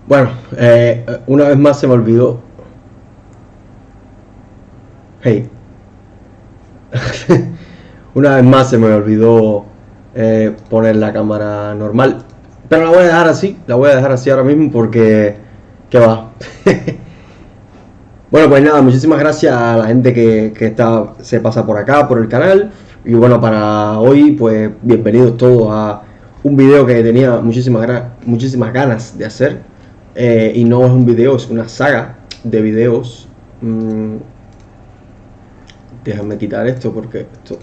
Bueno, una vez más se me olvidó. Hey. Una vez más se me olvidó poner la cámara normal. Pero la voy a dejar así. La voy a dejar así ahora mismo porque... ¿Qué va? Bueno, pues nada, muchísimas gracias a la gente que se pasa por acá, por el canal. Y bueno, para hoy, pues bienvenidos todos a un video que tenía muchísimas ganas de hacer. Y no es un video, es una saga de videos. Déjame quitar esto porque esto...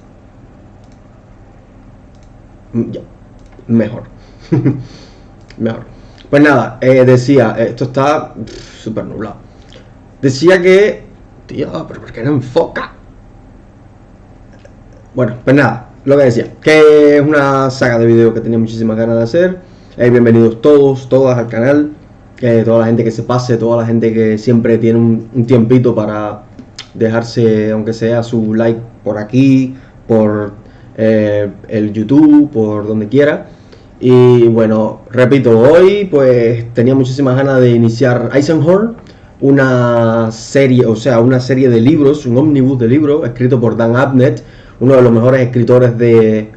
Ya, mejor. Mejor. Pues nada, decía, esto está súper nublado. Decía que... Tío, pero ¿por qué no enfoca? Bueno, pues nada, lo que decía, que es una saga de videos que tenía muchísimas ganas de hacer. Bienvenidos todos, todas al canal. Toda la gente que se pase, toda la gente que siempre tiene un tiempito para dejarse, aunque sea su like por aquí, por el YouTube, por donde quiera. Y bueno, repito, hoy pues tenía muchísimas ganas de iniciar Eisenhorn, una serie, o sea, una serie de libros, un ómnibus de libros escrito por Dan Abnett, uno de los mejores escritores de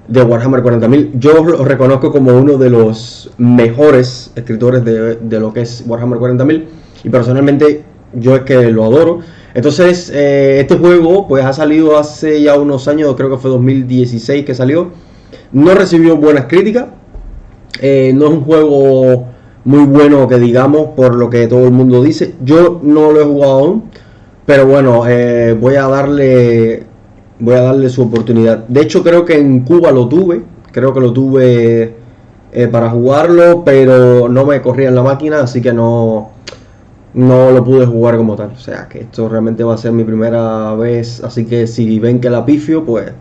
Warhammer 40.000. Yo lo reconozco como uno de los mejores escritores de lo que es Warhammer 40.000 y personalmente yo es que lo adoro. Entonces este juego pues ha salido hace ya unos años, creo que fue 2016 que salió. No recibió buenas críticas, no es un juego muy bueno que digamos por lo que todo el mundo dice. Yo no lo he jugado aún, pero bueno, voy a darle su oportunidad. De hecho creo que en Cuba lo tuve, para jugarlo, pero no me corría en la máquina, así que no lo pude jugar como tal. O sea que esto realmente va a ser mi primera vez, así que si ven que la pifio, pues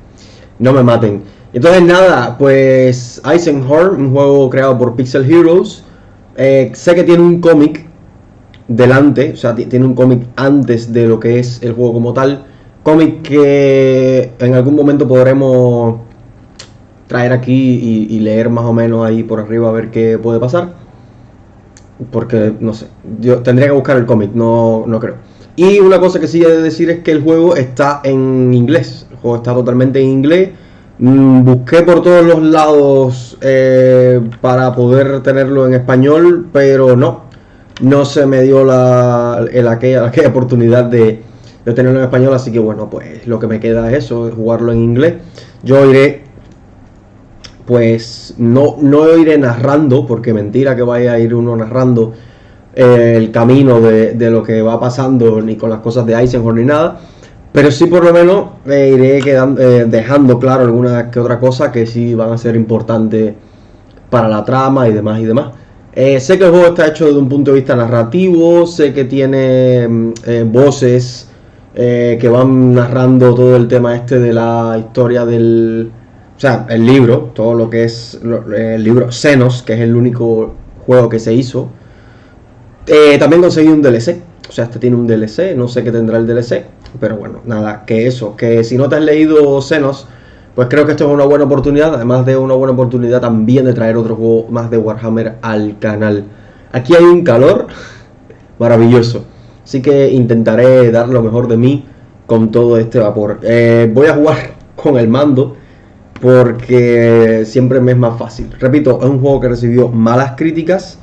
no me maten. Entonces nada, pues Eisenhorn, un juego creado por Pixel Heroes. Sé que tiene un cómic delante, o sea, tiene un cómic antes de lo que es el juego como tal. Cómic que en algún momento podremos traer aquí y leer más o menos ahí por arriba a ver qué puede pasar. Porque, no sé, yo tendría que buscar el cómic, no creo. Y una cosa que sí he de decir es que el juego está en inglés. El juego está totalmente en inglés. Busqué por todos los lados para poder tenerlo en español, pero no se me dio aquella oportunidad de tenerlo en español, así que bueno, pues lo que me queda es eso, es jugarlo en inglés. Yo iré, pues no iré narrando, porque mentira que vaya a ir uno narrando el camino de lo que va pasando, ni con las cosas de Eisenhorn ni nada. Pero sí por lo menos iré dejando claro alguna que otra cosa que sí van a ser importantes para la trama y demás y demás. Sé que el juego está hecho desde un punto de vista narrativo, sé que tiene voces que van narrando todo el tema este de la historia del... O sea, el libro, todo lo que es el libro XENOS, que es el único juego que se hizo. También conseguí un DLC, o sea, este tiene un DLC, no sé qué tendrá el DLC. Pero bueno, nada, que si no te has leído XENOS, pues creo que esto es una buena oportunidad, además de una buena oportunidad también de traer otro juego más de Warhammer al canal. Aquí hay un calor maravilloso, así que intentaré dar lo mejor de mí con todo este vapor. Voy a jugar con el mando porque siempre me es más fácil. Repito, es un juego que recibió malas críticas,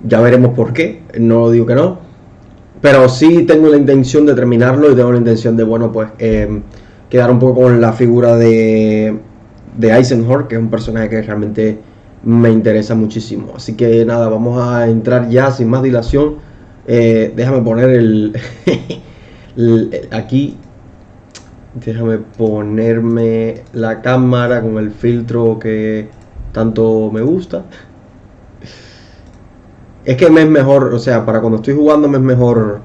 ya veremos por qué, no lo digo que no. Pero sí tengo la intención de terminarlo y tengo la intención de, bueno, pues quedar un poco con la figura de Eisenhorn, que es un personaje que realmente me interesa muchísimo. Así que nada, vamos a entrar ya sin más dilación. Déjame poner aquí, déjame ponerme la cámara con el filtro que tanto me gusta. Es que me es mejor, o sea, para cuando estoy jugando me es mejor.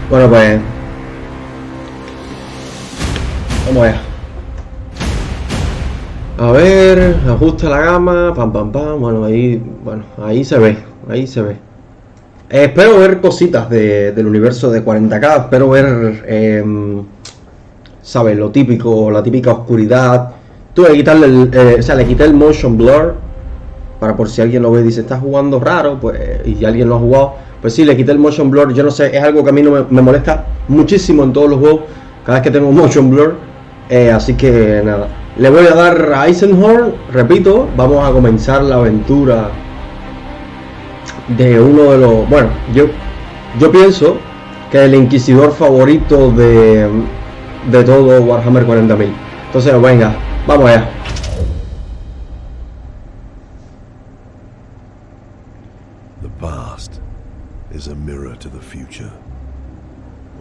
Bueno, pues vamos allá. A ver, ajusta la gama, pam. Bueno, ahí se ve, Espero ver cositas del universo de 40K. Espero ver, ¿sabes? Lo típico, la típica oscuridad. Tuve que quitarle le quité el motion blur. Para por si alguien lo ve y dice, está jugando raro, pues, y alguien lo ha jugado. Pues sí, le quité el motion blur. Yo no sé, es algo que a mí no me molesta muchísimo en todos los juegos. Cada vez que tengo motion blur. Así que nada. Le voy a dar a Eisenhorn. Repito, vamos a comenzar la aventura de uno de los... Bueno, yo pienso que el Inquisidor favorito de todo Warhammer 40.000. Entonces, venga, vamos allá. The past is a mirror to the future.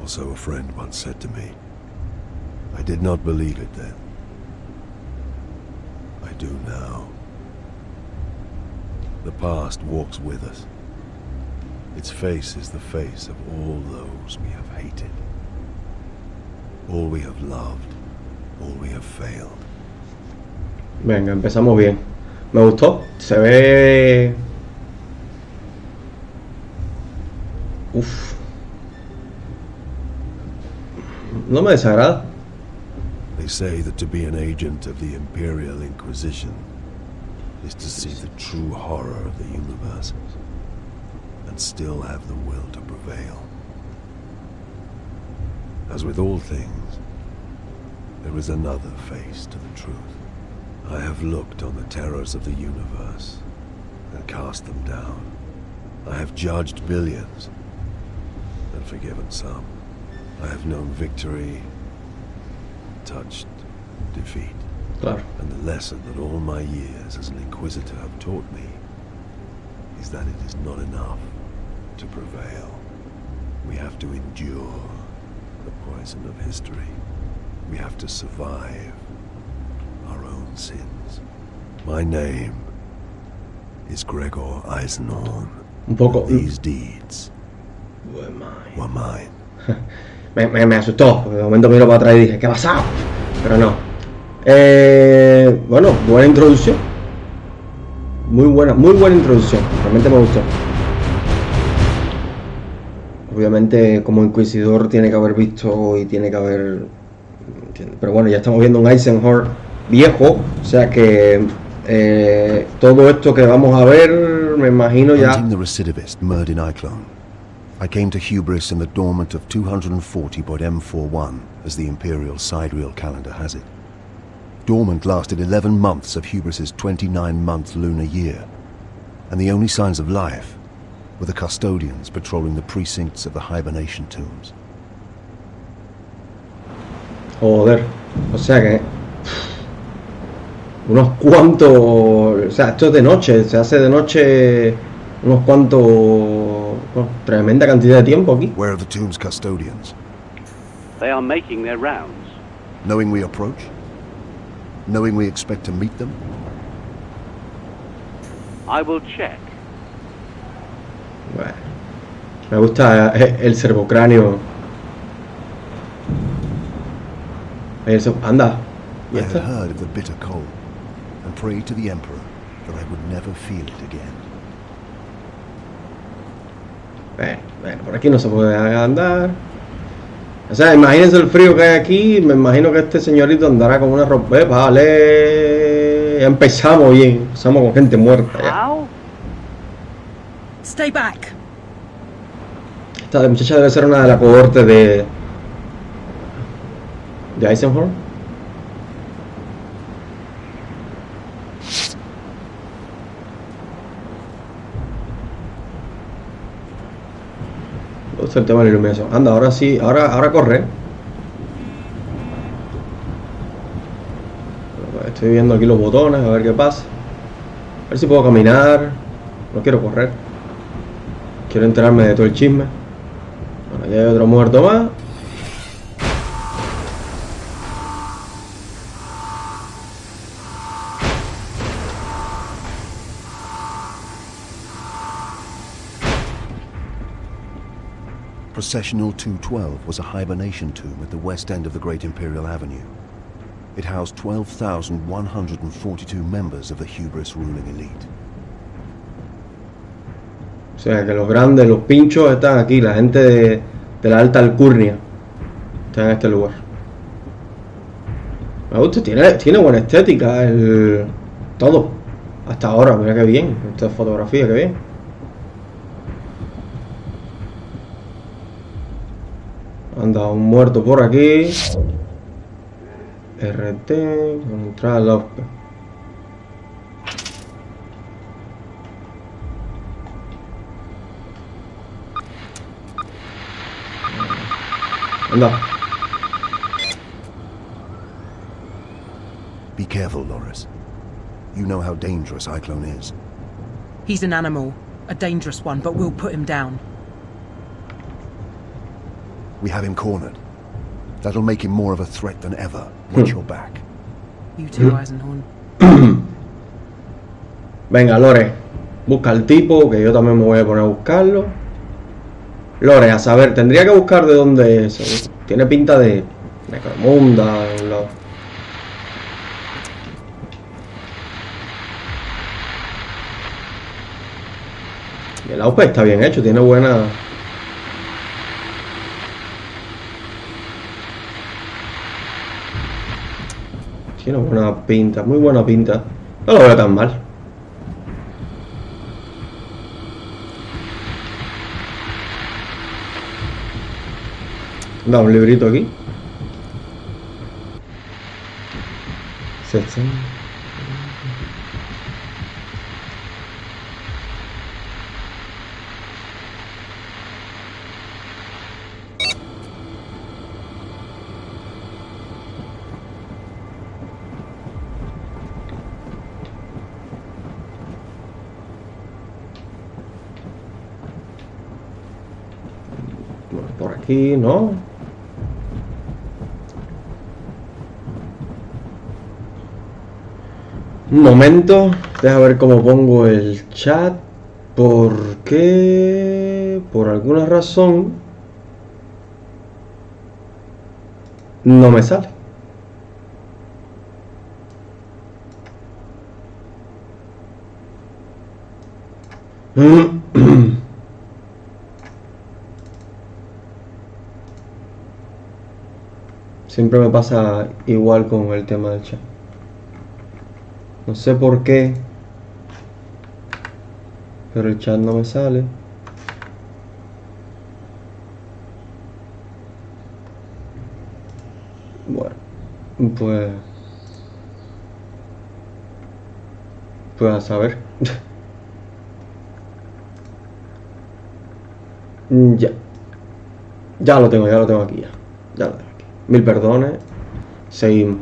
Or so a friend once said to me. I did not believe it then. I do now. The past walks with us. Its face is the face of all those we have hated. All we have loved. All we have failed. Venga, empezamos bien. Me gustó. Se ve... Uf. No me desagrada. They say that to be an agent of the Imperial Inquisition is to see the true horror of the universe and still have the will to prevail. As with all things, there is another face to the truth. I have looked on the terrors of the universe and cast them down. I have judged billions and forgiven some. I have known victory, touched defeat. Claro. And the lesson that all my years as an Inquisitor have taught me is that it is not enough to prevail. We have to endure the poison of history. We have to survive our own sins. My name is Gregor Eisenhorn. Un poco... These deeds were mine. Were mine. Me asustó. De momento miro para atrás y dije, ¿qué ha pasado? Pero no. Bueno, buena introducción. Muy buena introducción. Realmente me gustó. Obviamente como Inquisidor tiene que haber visto y tiene que haber... Pero bueno, ya estamos viendo un Eisenhorn viejo. O sea que todo esto que vamos a ver, me imagino ya... I came to Hubris in the dormant of 240.M41, as the Imperial sidereal calendar has it. Dormant lasted 11 months of Hubris's 29-month lunar year, and the only signs of life were the custodians patrolling the precincts of the hibernation tombs. Joder, o sea que... Unos cuantos... O sea, esto es de noche, se hace de noche unos cuantos... Oh, tremenda cantidad de tiempo aquí. Where are the tomb's custodians? They are making their rounds. Knowing we approach? Knowing we expect to meet them? I will check. Bueno, me gusta el servocráneo. Eso, anda. I had heard of the bitter cold and prayed to the Emperor that I would never feel it again. Bueno, por aquí no se puede andar. O sea, imagínense el frío que hay aquí. Me imagino que este señorito andará con una ropa. Vale. Ya empezamos bien. Empezamos con gente muerta ya. Stay back. Esta muchacha debe ser una de la cohorte de Eisenhorn. El tema de la iluminación. Anda, ahora sí, ahora corre. Estoy viendo aquí los botones, a ver qué pasa. A ver si puedo caminar. No quiero correr. Quiero enterarme de todo el chisme. Bueno, aquí hay otro muerto más. Processional 212 was a hibernation tomb at the west end of the Great Imperial Avenue. It housed 12,142 members of the Hubris ruling elite. sea que los grandes, los pinchos están aquí. La gente de la alta alcurnia está en este lugar. Me gusta, tiene buena estética todo. Hasta ahora, mira que bien. Esta fotografía, que bien. Anda un muerto por aquí. RT, entrar al hospital. Anda. Be careful, Loris. You know how dangerous Cyclone is. He's an animal, a dangerous one, but we'll put him down. We have him cornered. That'll make him more of a threat than ever. Watch your back. You too, Eisenhorn. Venga, Lore. Busca al tipo, que yo también me voy a poner a buscarlo. Lore, a saber, tendría que buscar de dónde es. Tiene pinta de Necromunda, de un lado. Y el AWP está bien hecho, tiene buena... Tiene buena pinta, muy buena pinta. No lo veo tan mal. Da un librito aquí. Por aquí, ¿no? Un momento, deja ver cómo pongo el chat. Porque por alguna razón no me sale. Siempre me pasa igual con el tema del chat. No sé por qué, pero el chat no me sale. Bueno, pues a saber. Ya lo tengo aquí ya lo tengo aquí. Mil perdones. Seguimos.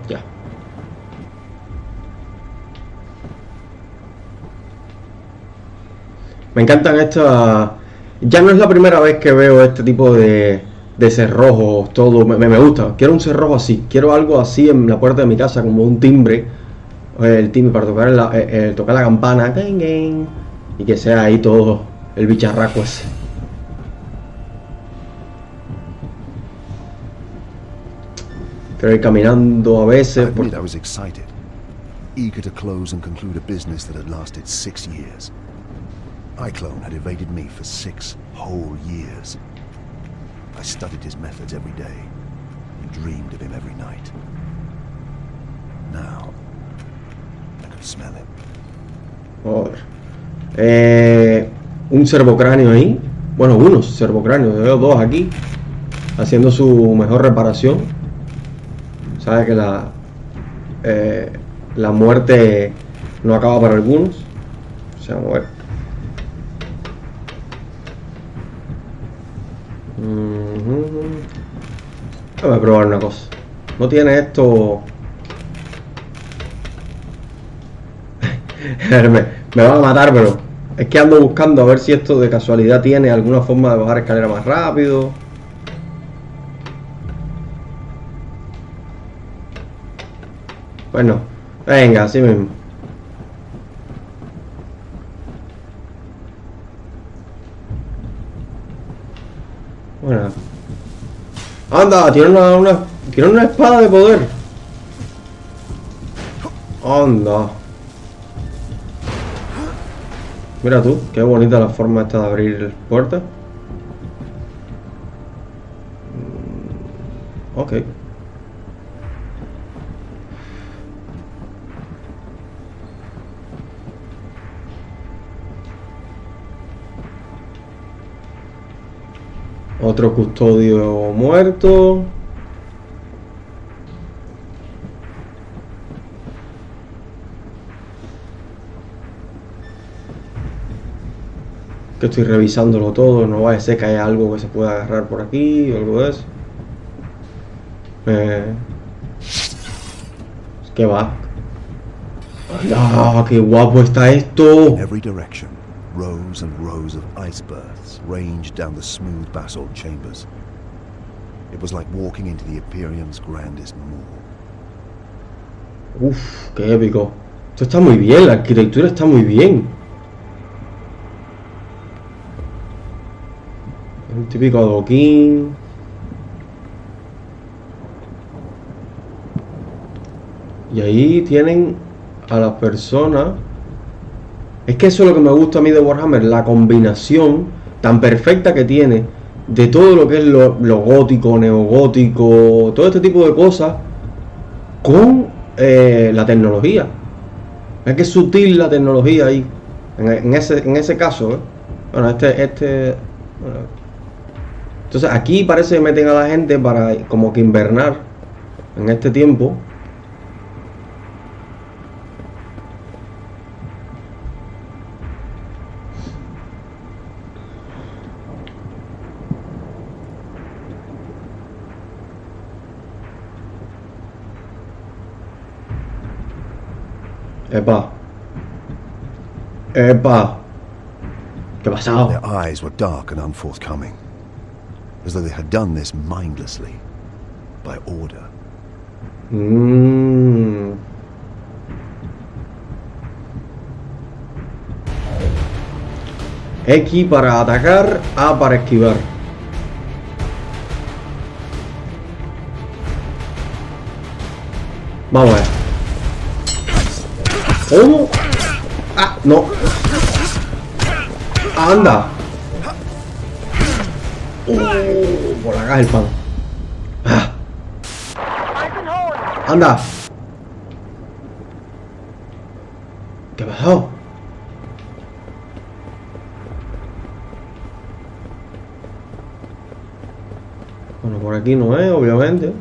Ya. Me encantan estas. Ya no es la primera vez que veo este tipo de cerrojos, todo. Me gusta. Quiero un cerrojo así. Quiero algo así en la puerta de mi casa, como un timbre. El timbre para tocar la campana. Y que sea ahí todo el bicharraco ese. Quiero ir caminando a veces. I was excited, eager to close and conclude a business that had lasted 6 years. Cyclone had evaded me for 6 whole years. I studied his methods every day and dreamed of him every night. Now, I could smell him. Joder. Un servocráneo ahí. Bueno, unos servocráneos. Veo 2 aquí. Haciendo su mejor reparación. Sabe que la muerte no acaba para algunos. O sea, vamos a ver. Voy a probar una cosa. No tiene esto. me van a matar, pero es que ando buscando a ver si esto de casualidad tiene alguna forma de bajar escalera más rápido. Bueno, venga, así mismo. Bueno, Anda, tiene una espada de poder. Anda. Mira tú, qué bonita la forma esta de abrir puertas. Ok. Otro custodio muerto. Que estoy revisándolo todo, no vaya a ser que haya algo que se pueda agarrar por aquí o algo de eso. ¿Qué va? ¡Ah, qué guapo está esto! In every direction, rows and rows of ice berths ranged down the smooth basalt chambers. It was like walking into the Imperium's grandest mall. Uf, qué épico. Esto está muy bien, la arquitectura está muy bien. Un típico adoquín. Y ahí tienen a las personas. Es que eso es lo que me gusta a mí de Warhammer, la combinación tan perfecta que tiene de todo lo que es lo gótico, neogótico, todo este tipo de cosas con la tecnología. Es que es sutil la tecnología ahí, en ese caso, ¿eh? Bueno, bueno. Entonces aquí parece que meten a la gente para como que invernar en este tiempo. Epa. Epa. ¿Qué ha pasado? Their eyes were dark and unforthcoming, as though they had done this mindlessly, by order. X para atacar, A para esquivar. Vamos a ver. ¿Cómo? Ah, no. Anda. Por la caja el pan. Ah. Anda. ¿Qué ha pasado? Bueno, por aquí no es, obviamente.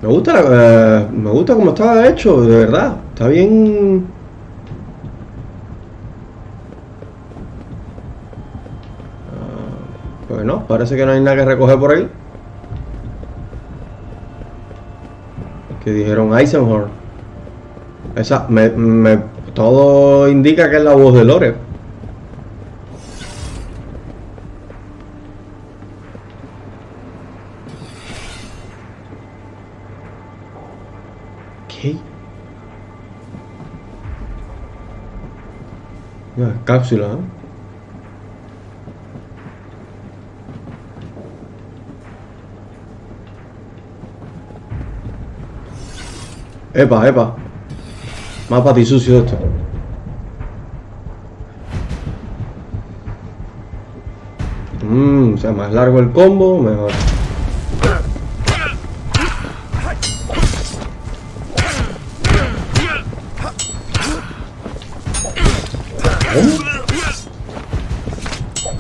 Me gusta cómo está hecho, de verdad. Está bien. Pues no, parece que no hay nada que recoger por ahí. Que dijeron Eisenhorn. Esa, todo indica que es la voz de Lore. ¿Qué? Una cápsula, ¿eh? Epa, epa. Más patisucio esto. O sea, más largo el combo, mejor.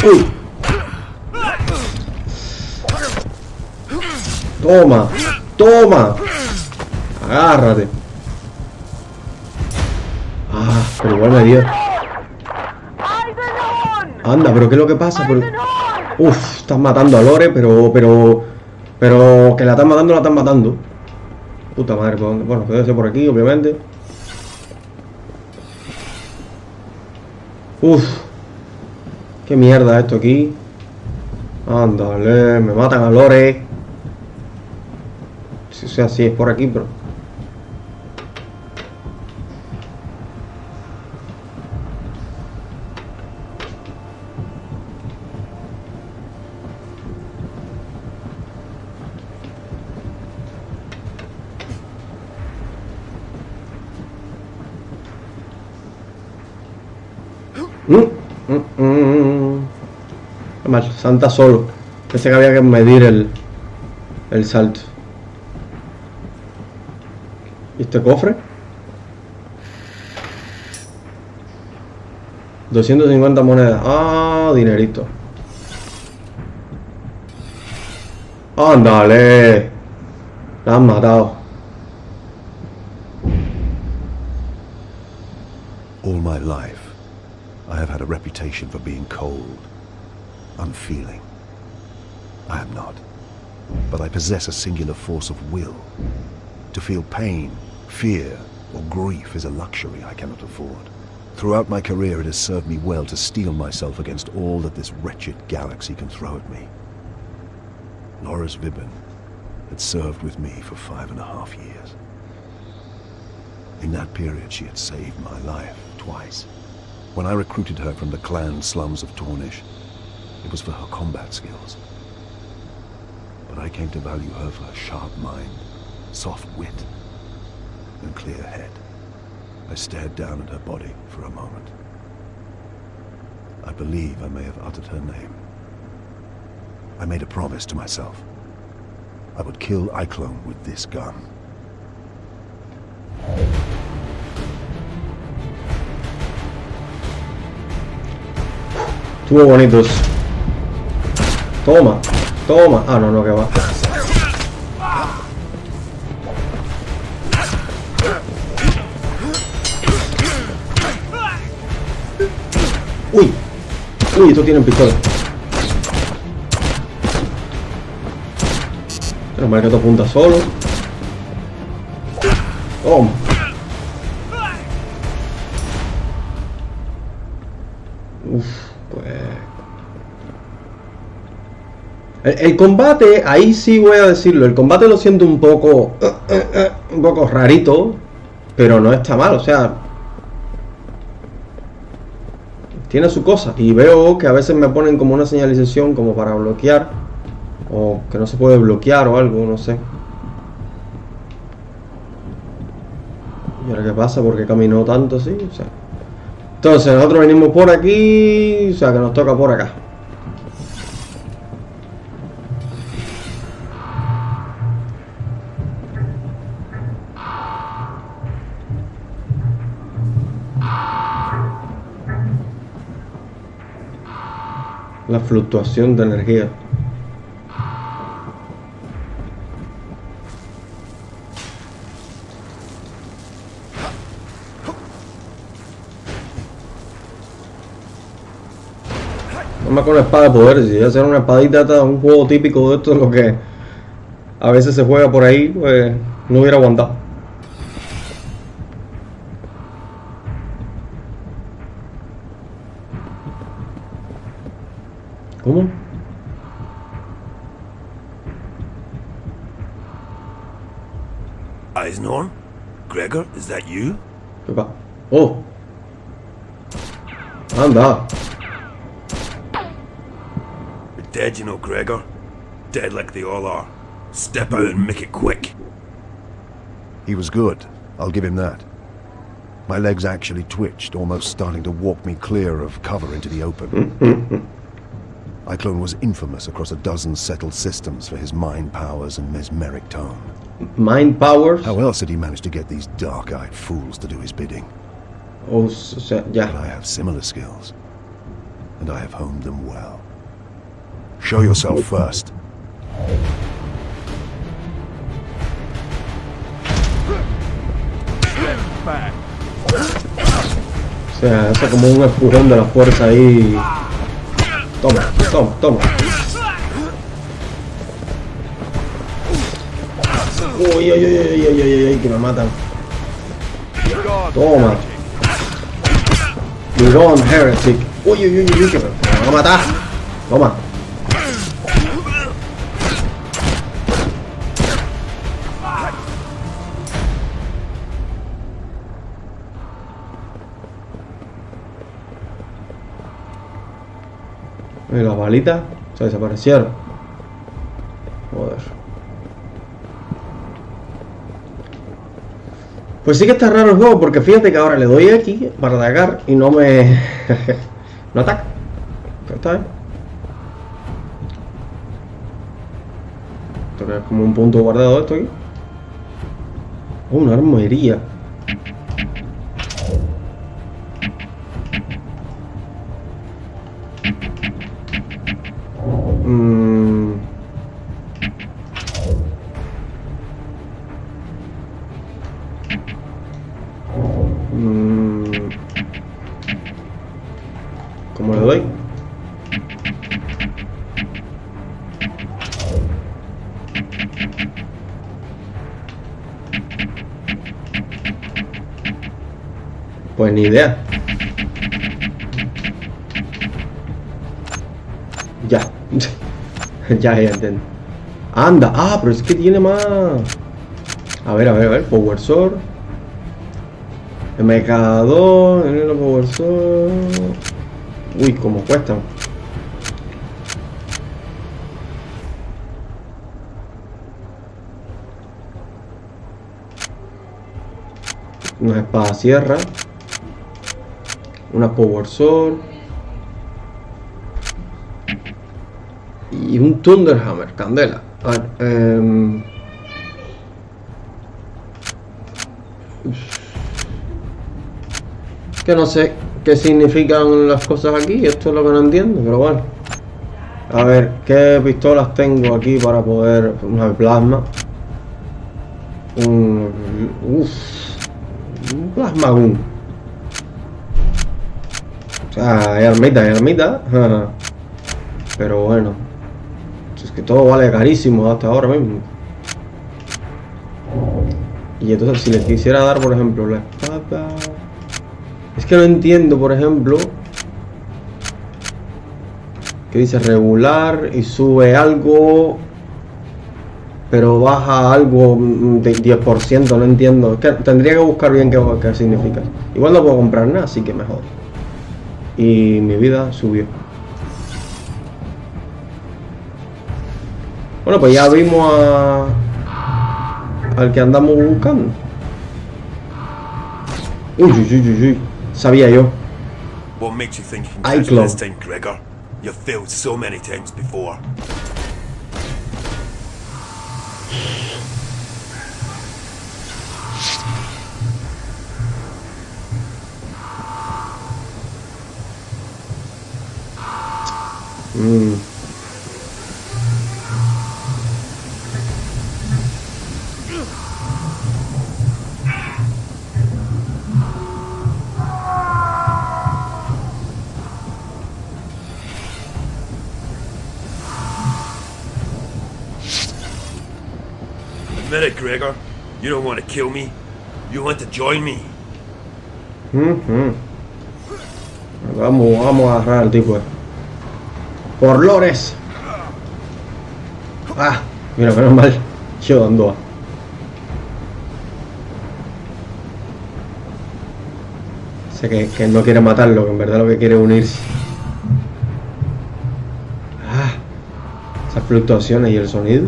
Uy. Toma, toma. Agárrate. Ah, pero igual me dio. Anda, pero ¿qué es lo que pasa? Uf, estás matando a Lore, pero que la están matando, Puta madre, ¿por dónde? Bueno, debe ser por aquí, obviamente. Uf. Qué mierda esto aquí. Ándale, me matan a Lore. O sea, sí es por aquí, pero... Mal, Santa solo. Pensé que había que medir el salto. ¿Y este cofre? 250 monedas. Ah, dinerito. ¡Ándale! La han matado. All my life, I have had a reputation for being cold, unfeeling. I am not. But I possess a singular force of will. To feel pain, fear, or grief is a luxury I cannot afford. Throughout my career it has served me well to steel myself against all that this wretched galaxy can throw at me. Loris Vibben had served with me for 5.5 years. In that period she had saved my life twice. When I recruited her from the clan slums of Tornish, it was for her combat skills. But I came to value her for her sharp mind, soft wit, and clear head. I stared down at her body for a moment. I believe I may have uttered her name. I made a promise to myself. I would kill Eisenhorn with this gun. Estuvo bonitos. Toma, toma. Ah, no, no, que va. Uy, uy, estos tienen pistola. Pero mal que esto apunta solo. Toma. Uf, pues. El combate, ahí sí voy a decirlo. El combate lo siento un poco rarito, pero no está mal, o sea. Tiene su cosa. Y veo que a veces me ponen como una señalización como para bloquear. O que no se puede bloquear o algo, no sé. ¿Y ahora qué pasa? ¿Por qué caminó tanto así? O sea. Entonces nosotros venimos por aquí. O sea que nos toca por acá. La fluctuación de energía. No me con una espada de poder. Si iba a ser una espadita, un juego típico de esto, lo que a veces se juega por ahí, pues no hubiera aguantado. ¿Cómo? Eisenhorn? Gregor, is that you? ¿Qué pasa? Oh. Anda. You're dead, you know, Gregor. Dead like they all are. Step out and make it quick. He was good. I'll give him that. My legs actually twitched, almost starting to walk me clear of cover into the open. Eisenhorn was infamous across a dozen settled systems for his mind powers and mesmeric tone. Mind powers? How else did he manage to get these dark-eyed fools to do his bidding? O sea, ya. But I have similar skills, and I have honed them well. Show yourself first. O sea, hace como un empujón de la fuerza ahí. Toma, toma, toma. Uy, uy, uy, uy, uy, uy, uy, que me matan. Toma. You're heretic. Uy, uy, uy, uy, que me van a matar. Toma. Y las balitas se desaparecieron. Joder. Pues sí que está raro el juego, porque fíjate que ahora le doy aquí para atacar y no me No ataca. ¿Qué está, Esto que es como un punto guardado esto aquí. Oh, una armería. ¿Cómo le doy? Pues ni idea. Ya. Ya entiendo. Anda. Ah, pero es que tiene más. A ver. Power Sword. MK2. El Power Sword. Uy, cómo cuestan. Una espada sierra. Una Power Sword. Y un Thunderhammer, candela. A ver, que no sé qué significan las cosas aquí. Esto es lo que no entiendo, pero bueno. A ver, ¿qué pistolas tengo aquí para poder... Una de plasma. Un plasma gun. O sea, hay armita. Pero bueno. Es que todo vale carísimo hasta ahora mismo. Y entonces si les quisiera dar, por ejemplo, la espada... Es que no entiendo, por ejemplo, que dice regular y sube algo, pero baja algo de 10%, no entiendo. Es que tendría que buscar bien qué significa. Igual no puedo comprar nada, así que mejor. Y mi vida subió. Bueno, pues ya vimos al que andamos buscando. Uy. Sabía yo. What makes you think you can Ay, catch me Claw. this time, Gregor? You've failed so many times before. Admit it, Gregor. You don't want to kill me. You want to join me. Vamos a agarrar al tipo. Por lores. Ah, mira, menos mal. Yo dando a. Sé que no quiere matarlo, que en verdad lo que quiere es unirse. Ah, esas fluctuaciones y el sonido.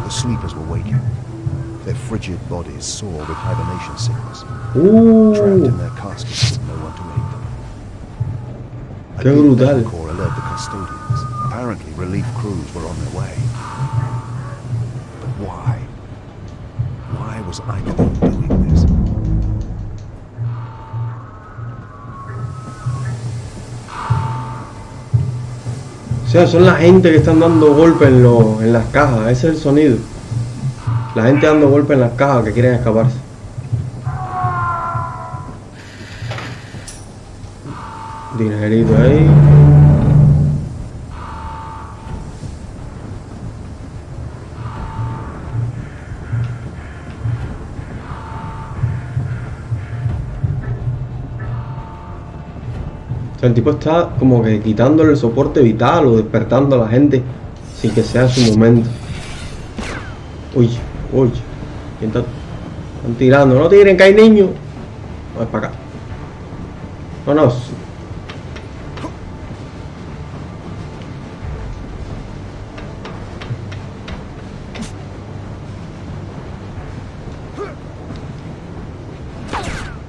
The sleepers were waking, their frigid bodies sore with hibernation sickness, trapped in their caskets with no one to aid them. Qué A big brutal. metal corps alert the custodians. Apparently relief crews were on their way. But why? Why was Eisenhorn doing this? O sea, son la gente que están dando golpes en las cajas. Ese es el sonido. La gente dando golpes en las cajas que quieren escaparse. Dinerito ahí. O sea, el tipo está como que quitándole el soporte vital o despertando a la gente sin que sea su momento. Uy. ¿Quién está? Están tirando. No tiren, que hay niños. Vamos para acá. Vámonos.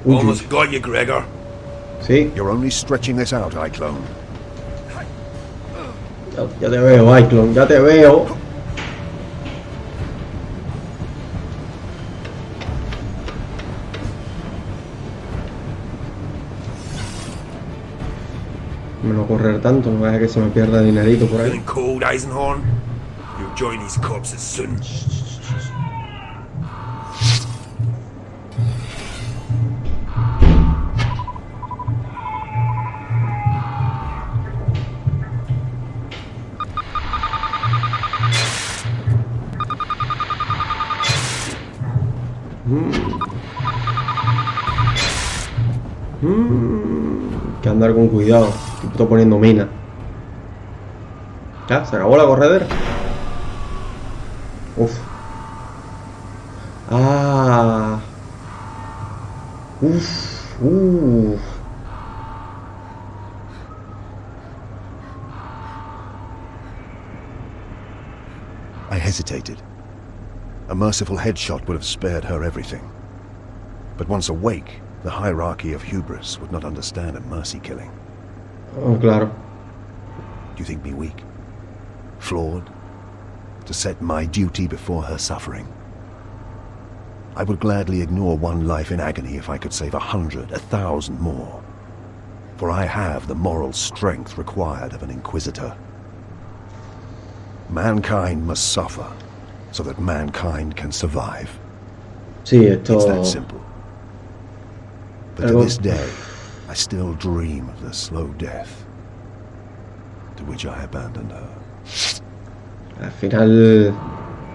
Almost got you, Gregor. Sí, You're only stretching this out, Iclone. ya te veo, Cyclone, ya te veo. No correr tanto, no vaya que se me pierda dinerito por ahí. Feeling cold, Eisenhorn? You'll join these corpses soon. Que andar con cuidado, que estoy poniendo mina. Ya, se acabó la corredera. Uf. Ah. Uf. I hesitated. A merciful headshot would have spared her everything. But once awake, the hierarchy of hubris would not understand a mercy killing. Oh, claro. Do you think me weak? Flawed? To set my duty before her suffering? I would gladly ignore one life in agony if I could save 100, 1,000 more. For I have the moral strength required of an Inquisitor. Mankind must suffer so that mankind can survive. Sí, esto. It's that simple. But to this day, I still dream of the slow death to which I abandoned her. Al final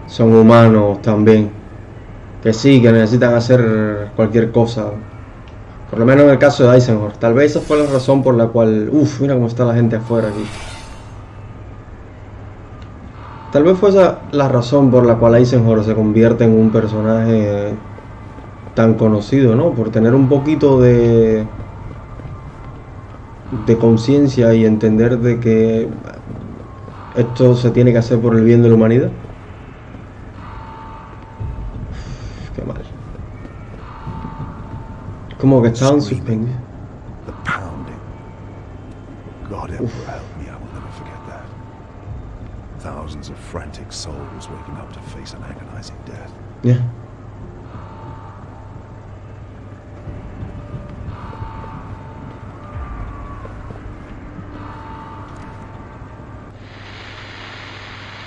son humanos también. Que sí, que necesitan hacer cualquier cosa. Por lo menos en el caso de Eisenhorn. Tal vez esa fue la razón por la cual... Uf, mira cómo está la gente afuera aquí. Tal vez fue esa la razón por la cual Eisenhorn se convierte en un personaje tan conocido, ¿no? Por tener un poquito de conciencia y entender de que esto se tiene que hacer por el bien de la humanidad. Uf, qué mal. Como que estaban suspendidos. The pounding. God ever help me, I will never forget that. Thousands of frantic souls waking up to face an agonizing death. Yeah.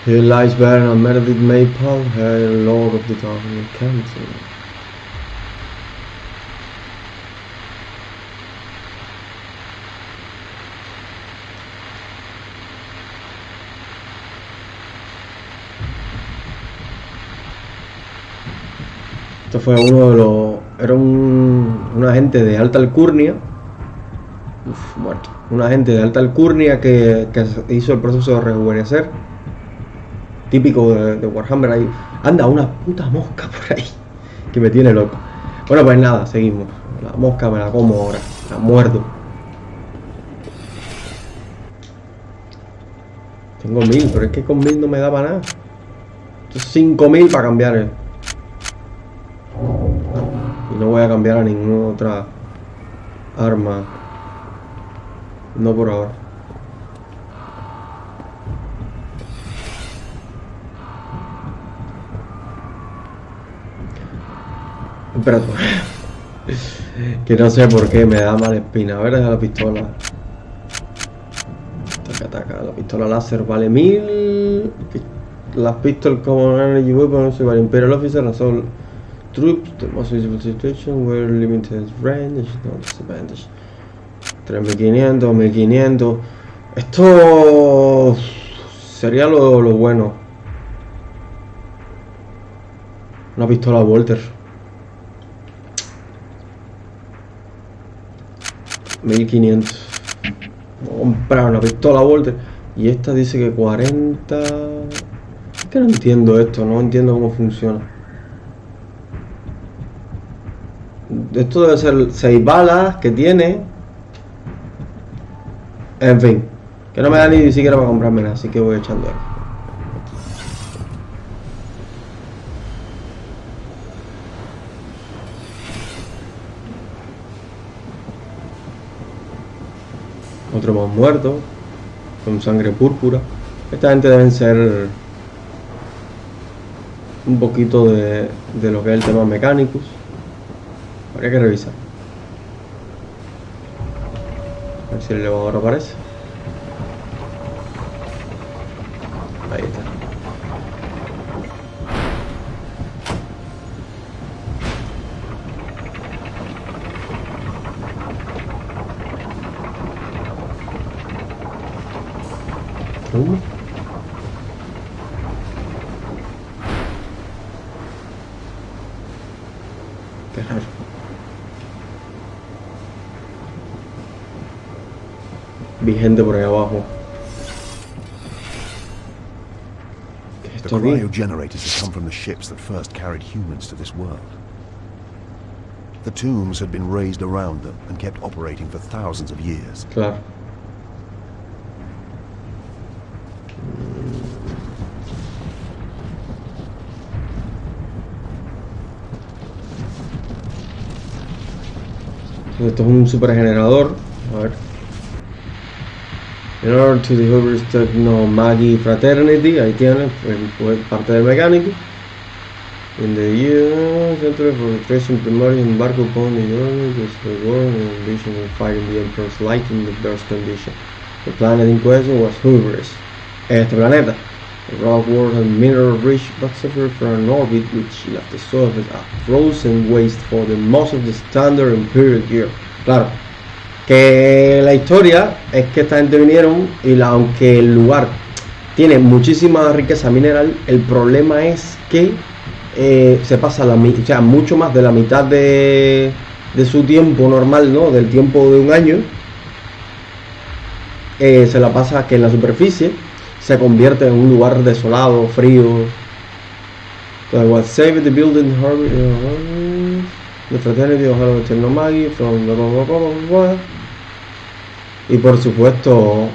Here lies Baron and Meredith Maple, her Lord of the Dark Council. Esto fue uno de los... Era un agente de alta alcurnia. Uf, muerto. Un agente de alta alcurnia que hizo el proceso de rejuvenecer. Típico de Warhammer. Ahí anda una puta mosca por ahí que me tiene loco. Bueno, pues nada, seguimos. La mosca me la como ahora, la muerdo. Tengo 1000, pero es que con 1000 no me da para nada. Esto es 5000 para cambiar y no voy a cambiar a ninguna otra arma. No por ahora. Espérate. Que no sé por qué me da mala espina. A ver, deja la pistola. Taca, taca. La pistola láser vale 1000. Las pistolas Common Energy Weapons vale Imperial Officer, Assault Troops, the most visible situation where limited range, no disadvantage. 3500, 1500. Esto sería lo bueno. Una pistola Walter. 1500. Voy a comprar una pistola Walter. Y esta dice que 40. Es que no entiendo esto, no entiendo cómo funciona. Esto debe ser 6 balas que tiene. En fin, que no me da ni siquiera para comprarme nada, así que voy echando ahí. Otro más muerto. Con sangre púrpura. Esta gente deben ser un poquito de lo que es el tema mecánicos. Habría que revisar. A ver si el elevador aparece. Ahí está. Qué raro. Vi gente por ahí abajo. ¿Qué es The esto aquí? cryogenerators had come from the ships that first carried humans to this world. The tombs had been raised around them and kept operating for thousands of years. Claro. Esto es un supergenerador. A ver. In order to the Hubris Techno Magi Fraternity, ahí tiene pues, parte del mecánico. In the year, Center for Tracing Primary embark upon the journey to the world and vision of fighting the Emperor's light in the best condition. The planet in question was Hubris. Este planeta. The rock world and mineral rich but suffered from an orbit which left the surface a frozen waste for the most of the standard Imperial gear. Claro, que la historia es que esta gente vinieron y aunque el lugar tiene muchísima riqueza mineral, el problema es que se pasa o sea, mucho más de la mitad de su tiempo normal, ¿no? Del tiempo de un año, se la pasa que en la superficie se convierte en un lugar desolado, frío. Entonces, what saved the building, the fraternity of Hello Technomagi from the... Y por supuesto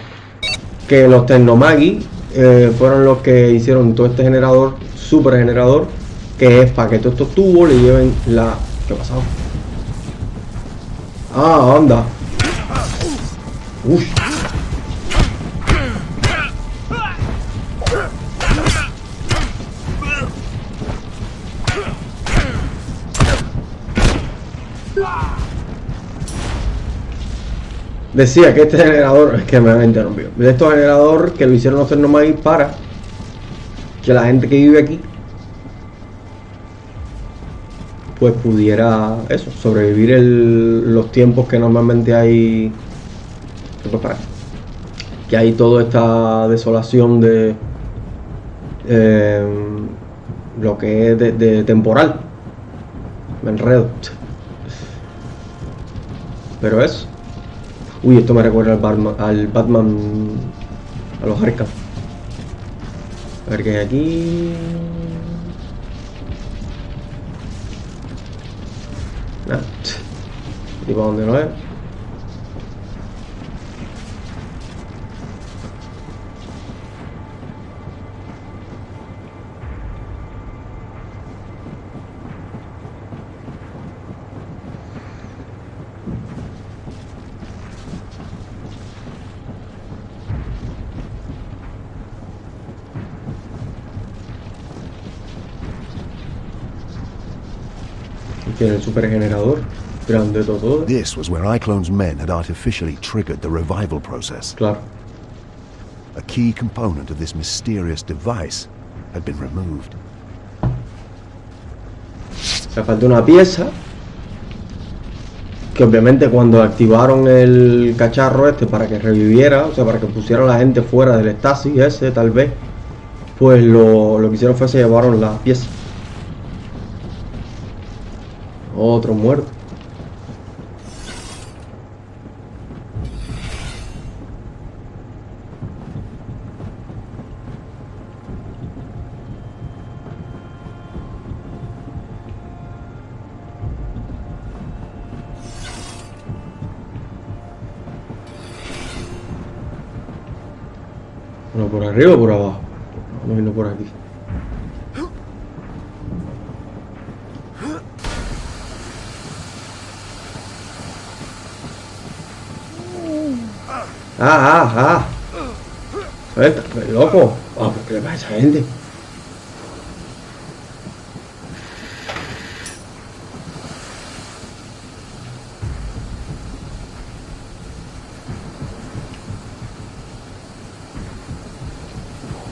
que los Technomagi fueron los que hicieron todo este generador, super generador, que es para que todos estos tubos le lleven la... ¿Qué ha pasado? Ah, anda. Uy. Decía que este generador, es que me han interrumpido, de estos generadores que lo hicieron los Technomagi para que la gente que vive aquí pues pudiera eso, sobrevivir los tiempos que normalmente hay, que hay toda esta desolación de lo que es de temporal. Me enredo. Pero eso. Uy, esto me recuerda al Batman, a los Arkham. A ver qué hay aquí. Nada. ¿Y para dónde no es? Tiene el supergenerador grande todo. This was where iClone's men had artificially triggered the revival process. Claro. A key component of this mysterious device had been removed. Le falta una pieza que obviamente cuando activaron el cacharro este para que reviviera, o sea, para que pusiera a la gente fuera del estasis ese, tal vez, pues lo que hicieron fue se llevaron la pieza. Otro muerto. Bueno, por arriba o por abajo. Vamos a irnos por aquí. Suelta, loco. Ah, ¿qué le pasa a esa gente?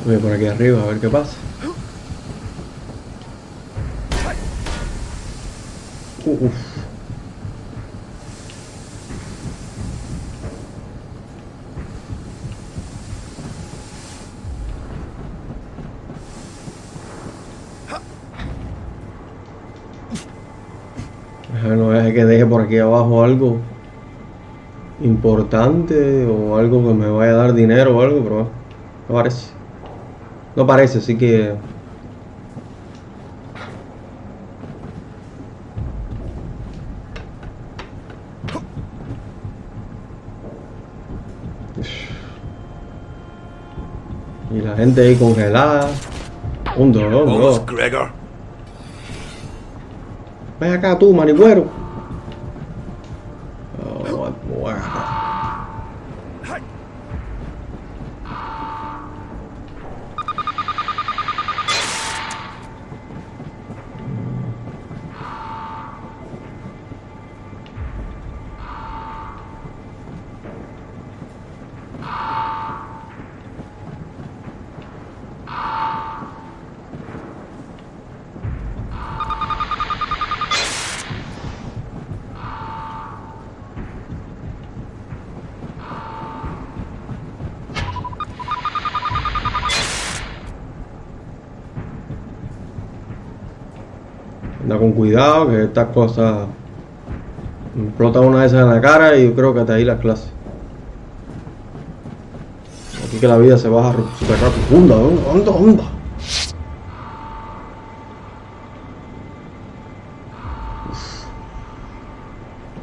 Voy por aquí arriba a ver qué pasa. Uf. No es que deje por aquí abajo algo importante o algo que me vaya a dar dinero o algo, pero no parece. No parece, así que... Y la gente ahí congelada. Un dolor, Almost, dolor. Gregor. Ven acá tú, marihuero. Oh, wow. Anda con cuidado, que estas cosas me explota una de esas en la cara y yo creo que hasta ahí las clases. Aquí que la vida se baja super rápido. ¡Onda!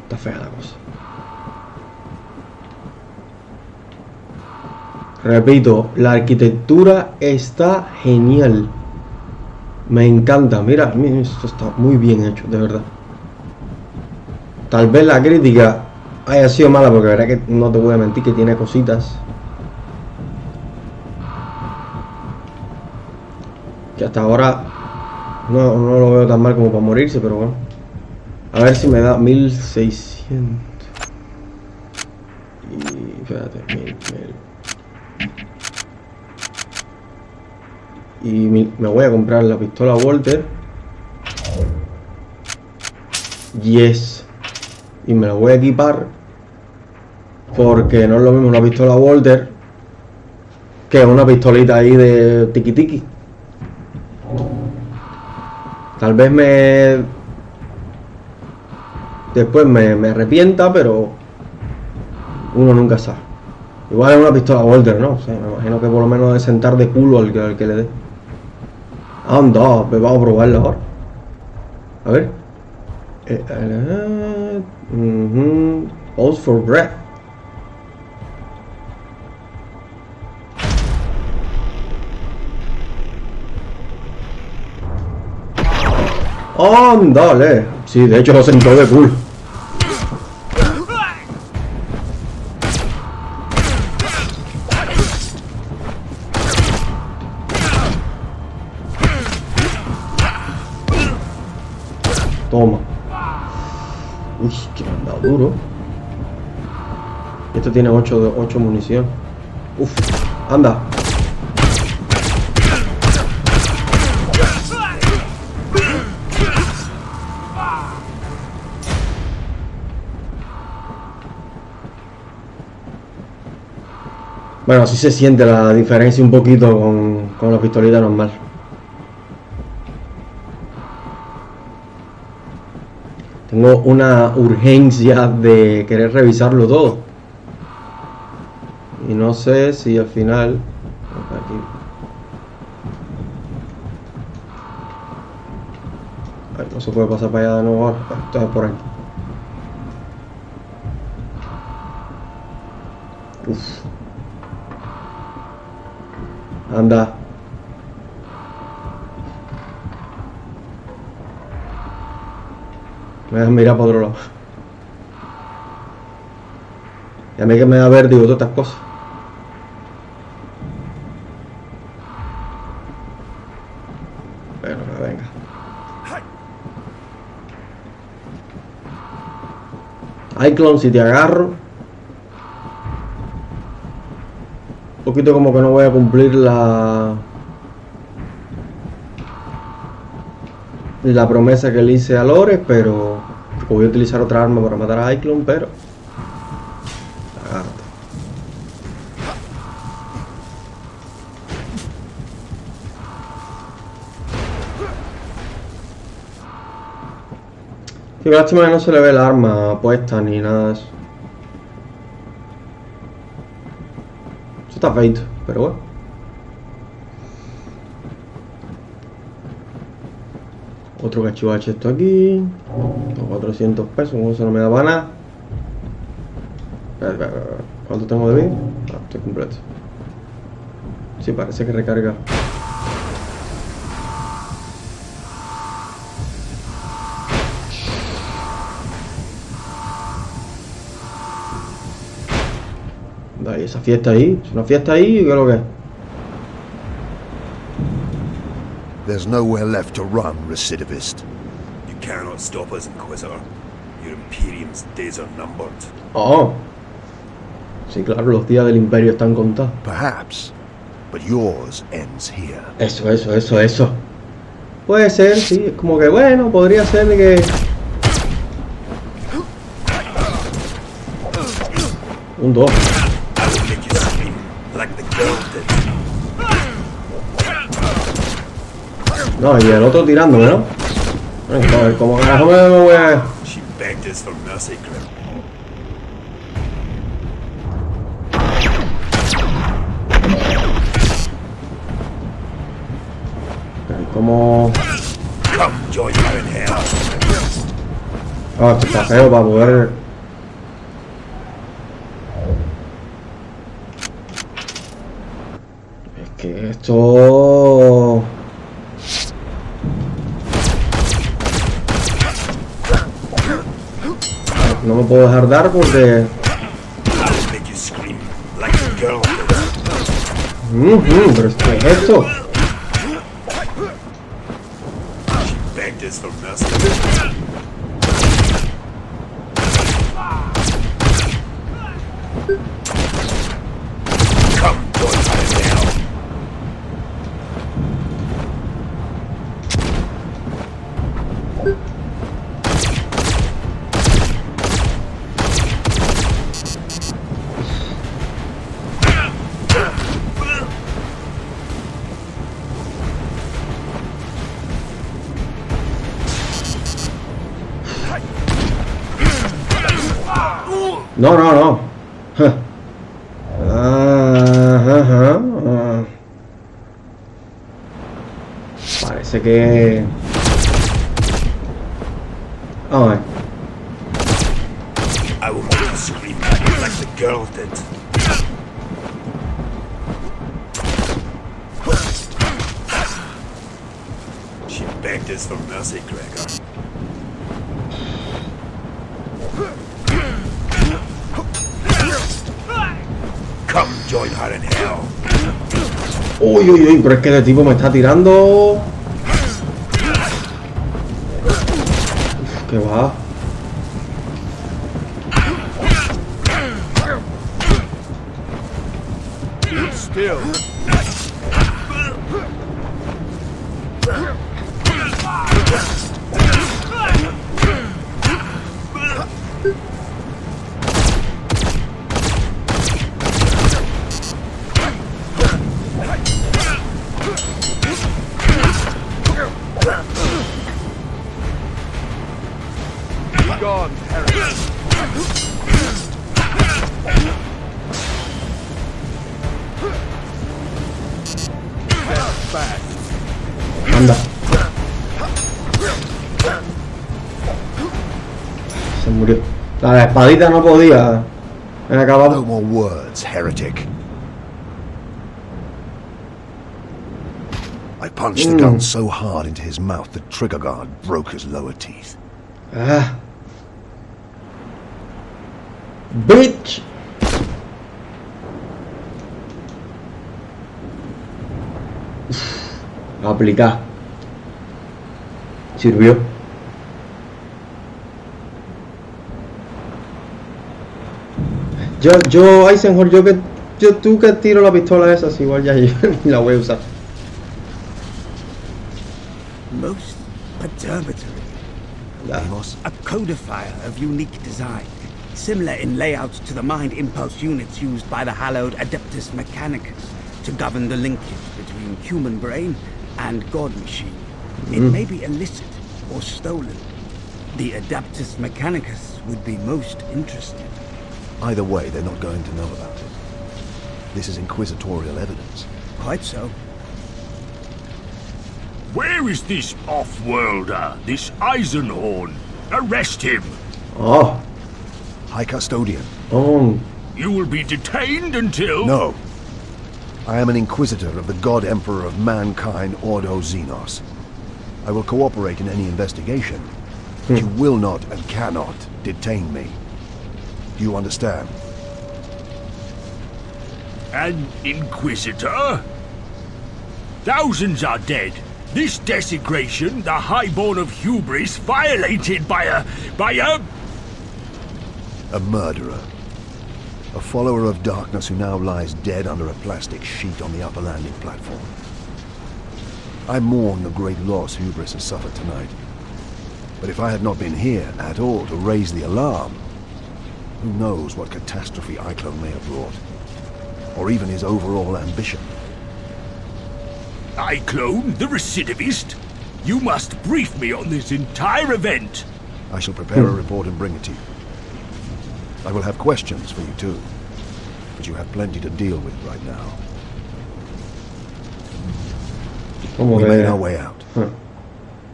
Está fea la cosa. Repito, la arquitectura está genial. Me encanta, mira, esto está muy bien hecho, de verdad. Tal vez la crítica haya sido mala, porque verá que no te voy a mentir que tiene cositas que hasta ahora no lo veo tan mal como para morirse, pero bueno. A ver si me da 1600. Y espérate, 1000. Y me voy a comprar la pistola Walter. Yes. Y me la voy a equipar, porque no es lo mismo una pistola Walter que una pistolita ahí de tiki tiki. Tal vez después me arrepienta, pero uno nunca sabe. Igual es una pistola Walter, ¿no? O sea, me imagino que por lo menos de sentar de culo al que le dé. Anda, pues vamos a probarla ahora. A ver. Pause for breath. ¡Ándale! Sí, de hecho lo sentó de culo. Toma. Uy, que me han dado duro. Esto tiene 8 munición. Uf, anda. Bueno, así se siente la diferencia un poquito con la pistolita normal. Tengo una urgencia de querer revisarlo todo. Y no sé si al final... Aquí. Ay, no se puede pasar para allá de nuevo ahora. Esto es por aquí. Uf. Anda. Me voy a mirar para otro lado. Y a mí que me da vértigo todas estas cosas. Bueno, venga. Cyclone, si te agarro. Un poquito como que no voy a cumplir la promesa que le hice a Lore, pero voy a utilizar otra arma para matar a Cyclone, pero agárrate. Qué lástima que no se le ve el arma puesta ni nada de eso. Eso está feito, pero bueno. Otro cachivache esto aquí. 400 pesos, como eso no me da para nada. ¿Cuánto tengo de vida? Ah, estoy completo. Sí, parece que recarga. Dale, esa fiesta ahí. Es una fiesta ahí, ¿qué es lo que es? There's nowhere left to run, recidivist. You cannot stop us, Inquisitor. Your Imperium's days are numbered. Oh. Sí, claro, los días del Imperio están contados. Perhaps, but yours ends here. Eso. Puede ser, sí. Es como que, bueno, podría ser que... Un 2. I will make you scream like the girl did. No, y el otro tirándome, ¿no? Joder, como carajo me voy a... She begged us for mercy, Grim. Como... Come join her in hell. Ah, esto está feo para poder... Es que esto... No me puedo dejar dar porque... I will make you scream like the girl did. pero ¿qué es esto? She begged us for mercy. Come join her in hell. No. Parece que... A ver. I will make you scream like the girl did. She begged us for mercy, Gregor. Come join her in hell. Uy, pero es que el tipo me está tirando... Uf, ¿qué va? Still. Gone, Harry. Anda. Se murió. La espadita no podía. Me No acabado. more words, heretic. I punched the gun so hard into his mouth the trigger guard broke his lower teeth. Ah. Bitch. Aplicar. Sirvió. Yo Eisenhorn, tú que tiro la pistola esa, si igual ya la voy a usar. Most perturbatory. Ya. A codifier of unique design, similar in layout to the mind impulse units used by the hallowed Adeptus Mechanicus to govern the linkage between human brain and god machine. It may be illicit or stolen. The Adeptus Mechanicus would be most interested. Either way, they're not going to know about it. This is inquisitorial evidence. Quite so. Where is this off-worlder, this Eisenhorn? Arrest him! Oh. High Custodian. Oh. You will be detained until... No. I am an Inquisitor of the God Emperor of Mankind, Ordo Xenos. I will cooperate in any investigation, but you will not and cannot detain me. Do you understand? An Inquisitor? Thousands are dead. This desecration, the highborn of hubris, violated by a... A murderer. A follower of darkness who now lies dead under a plastic sheet on the upper landing platform. I mourn the great loss Hubris has suffered tonight. But if I had not been here at all to raise the alarm, who knows what catastrophe Iclone may have brought. Or even his overall ambition. Iclone, the recidivist? You must brief me on this entire event. I shall prepare a report and bring it to you. I will have questions for you too, but you have plenty to deal with right now. We made our way out.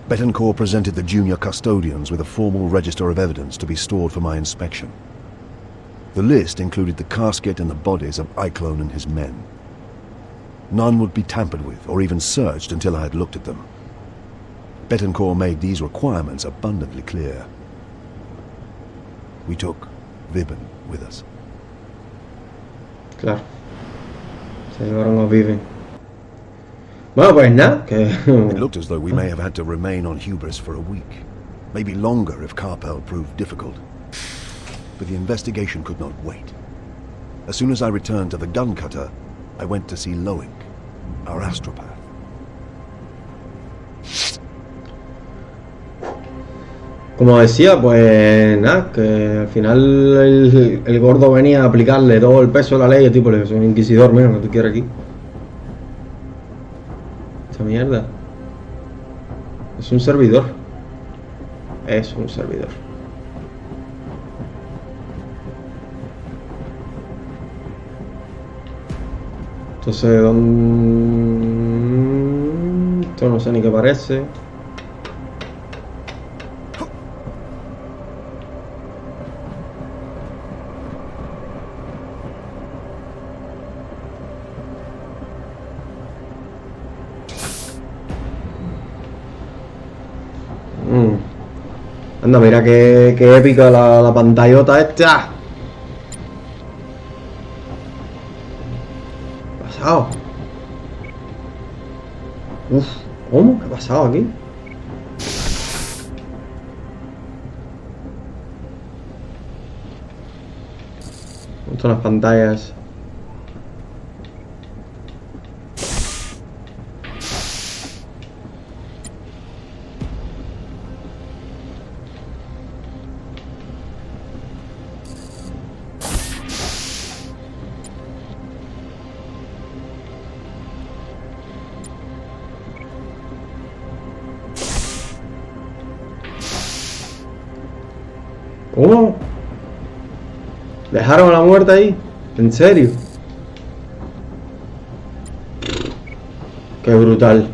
Betancourt presented the junior custodians with a formal register of evidence to be stored for my inspection. The list included the casket and the bodies of Iclone and his men. None would be tampered with or even searched until I had looked at them. Betancourt made these requirements abundantly clear. We took Vibben with us. Claro. Se llevaron a Viven. Bueno, pues nada, que... It looked as though we may have had to remain on Hubris for a week. Maybe longer if Carpel proved difficult. But the investigation could not wait. As soon as I returned to the gun cutter, I went to see Loink, our astropath. Como decía, pues nada, que al final el gordo venía a aplicarle todo el peso de la ley. El tipo le dijo: soy un inquisidor, mira, que tú quieres aquí. Esta mierda. Es un servidor. Es un servidor. Entonces, ¿dónde? Esto no sé ni qué parece. Anda, mira qué épica la pantallota esta. ¿Qué ha pasado? Uf, ¿cómo? ¿Qué ha pasado aquí? Son las pantallas. ¿Cómo? ¿Dejaron a la muerte ahí? ¿En serio? Qué brutal.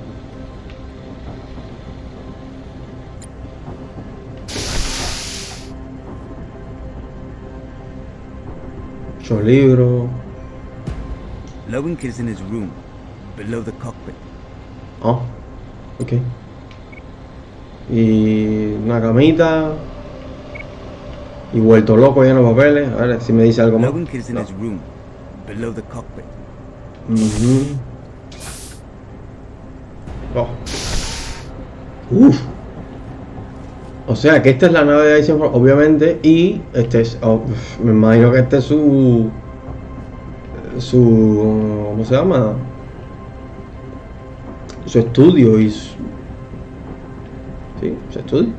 Muchos libros. Loink is in his room, below the cockpit. Oh, ok. Y una camita. Y vuelto loco, lleno de papeles. A ver si me dice algo más. Loink is in No. his room, below the cockpit. Oh. Uf. O sea que esta es la nave de Eisenhorn, obviamente, y este es, me imagino que este es su, ¿cómo se llama? Su estudio y su, sí, su estudio.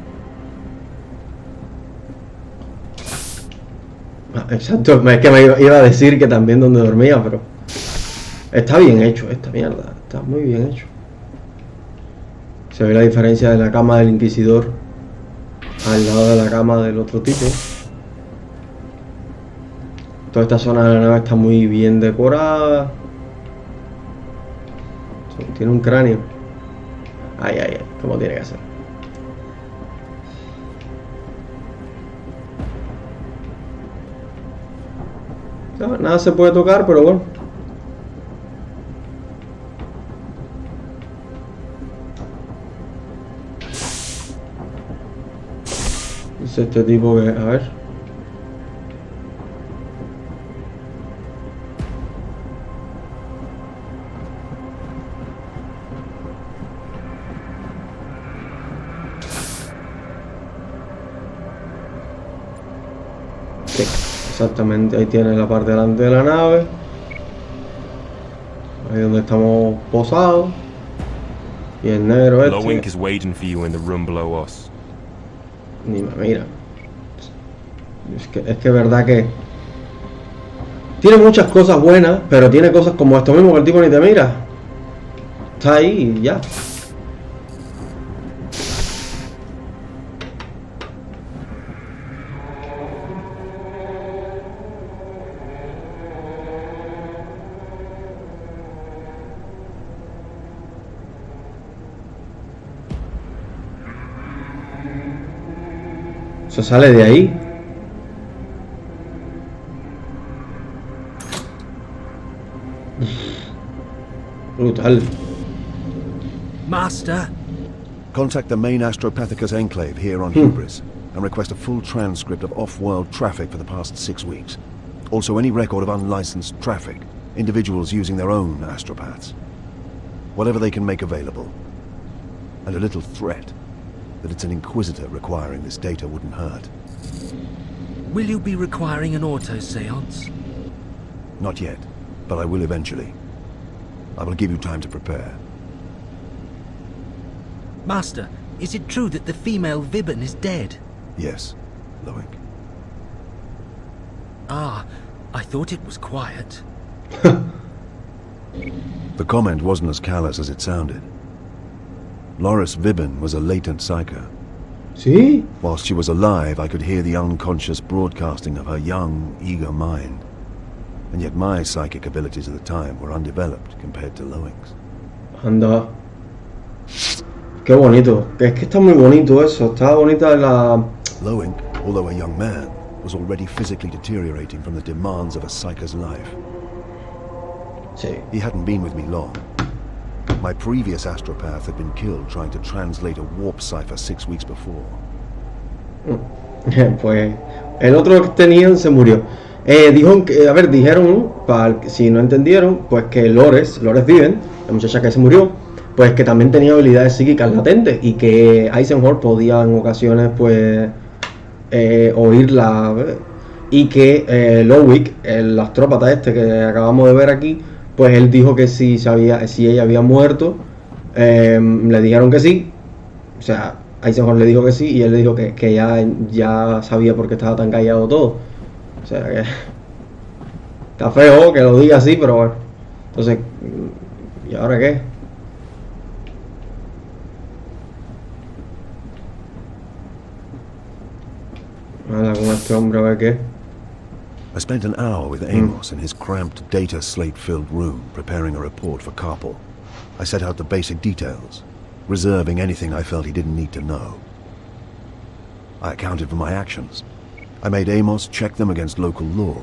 Exacto, es que me iba a decir que también donde dormía, pero está bien hecho esta mierda, está muy bien hecho. Se ve la diferencia de la cama del Inquisidor al lado de la cama del otro tipo. Toda esta zona de la nave está muy bien decorada. Tiene un cráneo. Ay, ay, ay, como tiene que ser. No, nada se puede tocar, pero bueno. Es este tipo que, a ver. Sí, exactamente, ahí tiene la parte delante de la nave. Ahí donde estamos posados. Y el negro este. Lowink is waiting for you in the room below us. Ni me mira. Es que es verdad que tiene muchas cosas buenas, pero tiene cosas como esto mismo que el tipo ni te mira. Está ahí y ya. Eso sale de ahí. Brutal. Master, Contact the main Astropathicus enclave here on Hubris and request a full transcript of off-world traffic for the past 6 weeks. Also any record of unlicensed traffic, individuals using their own astropaths. Whatever they can make available. And a little threat that it's an Inquisitor requiring this data wouldn't hurt. will you be requiring an auto-seance? Not yet, but I will eventually. I will give you time to prepare. Master, is it true that the female Vibben is dead? Yes, Loic. Ah, I thought it was quiet. The comment wasn't as callous as it sounded. Loris Vibben was a latent psyker. ¿Sí? Whilst she was alive, I could hear the unconscious broadcasting of her young, eager mind. And yet my psychic abilities at the time were undeveloped compared to Loic's. Anda. Qué bonito. Es que está muy bonito eso. Está bonita la... Loic, although a young man, was already physically deteriorating from the demands of a psyker's life. Sí. He hadn't been with me long. My previous astropath had been killed trying to translate a warp cipher 6 weeks before. Pues el otro que tenían se murió. Dijo que, a ver, dijeron, si no entendieron, pues que Lores Viven, la muchacha que se murió, pues que también tenía habilidades psíquicas latentes y que Eisenhorn podía en ocasiones pues oírla, y que Lowick, el astrópata este que acabamos de ver aquí, pues él dijo que si ella había muerto, le dijeron que sí, o sea, Eisenhorn le dijo que sí y él le dijo que ya sabía por qué estaba tan callado todo. O sea que está feo que lo diga así, pero bueno. Entonces, ¿y ahora qué? Nada, con este hombre a ver qué. I spent an hour with Amos in his cramped, data slate-filled room, preparing a report for Carpel. I set out the basic details, reserving anything I felt he didn't need to know. I accounted for my actions. I made Amos check them against local law.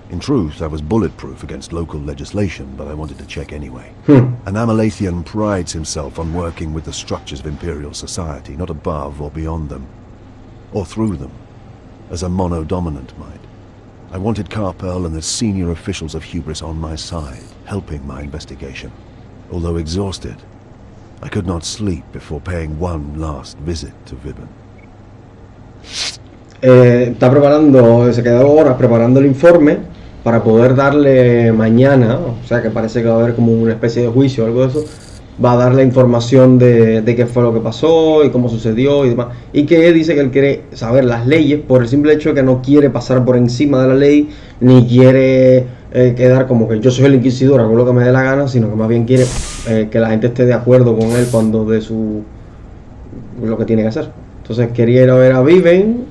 In truth, I was bulletproof against local legislation, but I wanted to check anyway. An Amalathian prides himself on working with the structures of Imperial society, not above or beyond them, or through them, as a mono-dominant might. I wanted Carpel and the senior officials of Hubris on my side, helping my investigation. Although exhausted, I could not sleep before paying one last visit to Vibben. Está preparando, se quedó horas preparando el informe para poder darle mañana, o sea que parece que va a haber como una especie de juicio o algo de eso, va a darle información de qué fue lo que pasó y cómo sucedió y demás, y que dice que él quiere saber las leyes por el simple hecho de que no quiere pasar por encima de la ley, ni quiere quedar como que yo soy el Inquisidor, hago lo que me dé la gana, sino que más bien quiere que la gente esté de acuerdo con él cuando dé lo que tiene que hacer. Entonces quería ir a ver a Viven.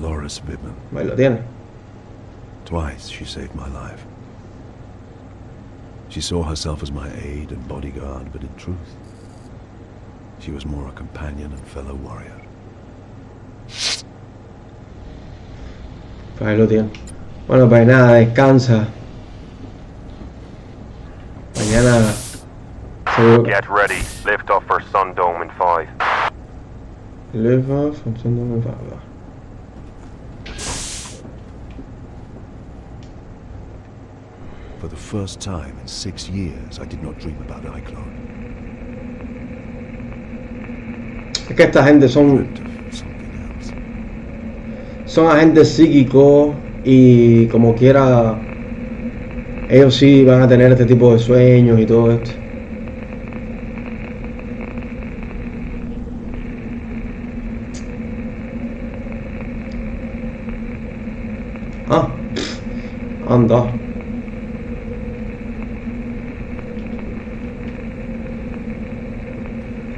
Loris Vibben. Ahí lo tiene. Twice she saved my life. She saw herself as my aide and bodyguard, but in truth, she was more a companion and fellow warrior. Pues ahí lo tiene. Bueno, pues nada, descansa. Mañana seguro. Get ready. Lift off for Sundome in 5. Live off from Sundome in 5. For the first time in 6 years, I did not dream about Iclone. Es que esta gente son Something else. agentes psíquicos y como quiera ellos sí van a tener este tipo de sueños y todo esto. Ah, anda.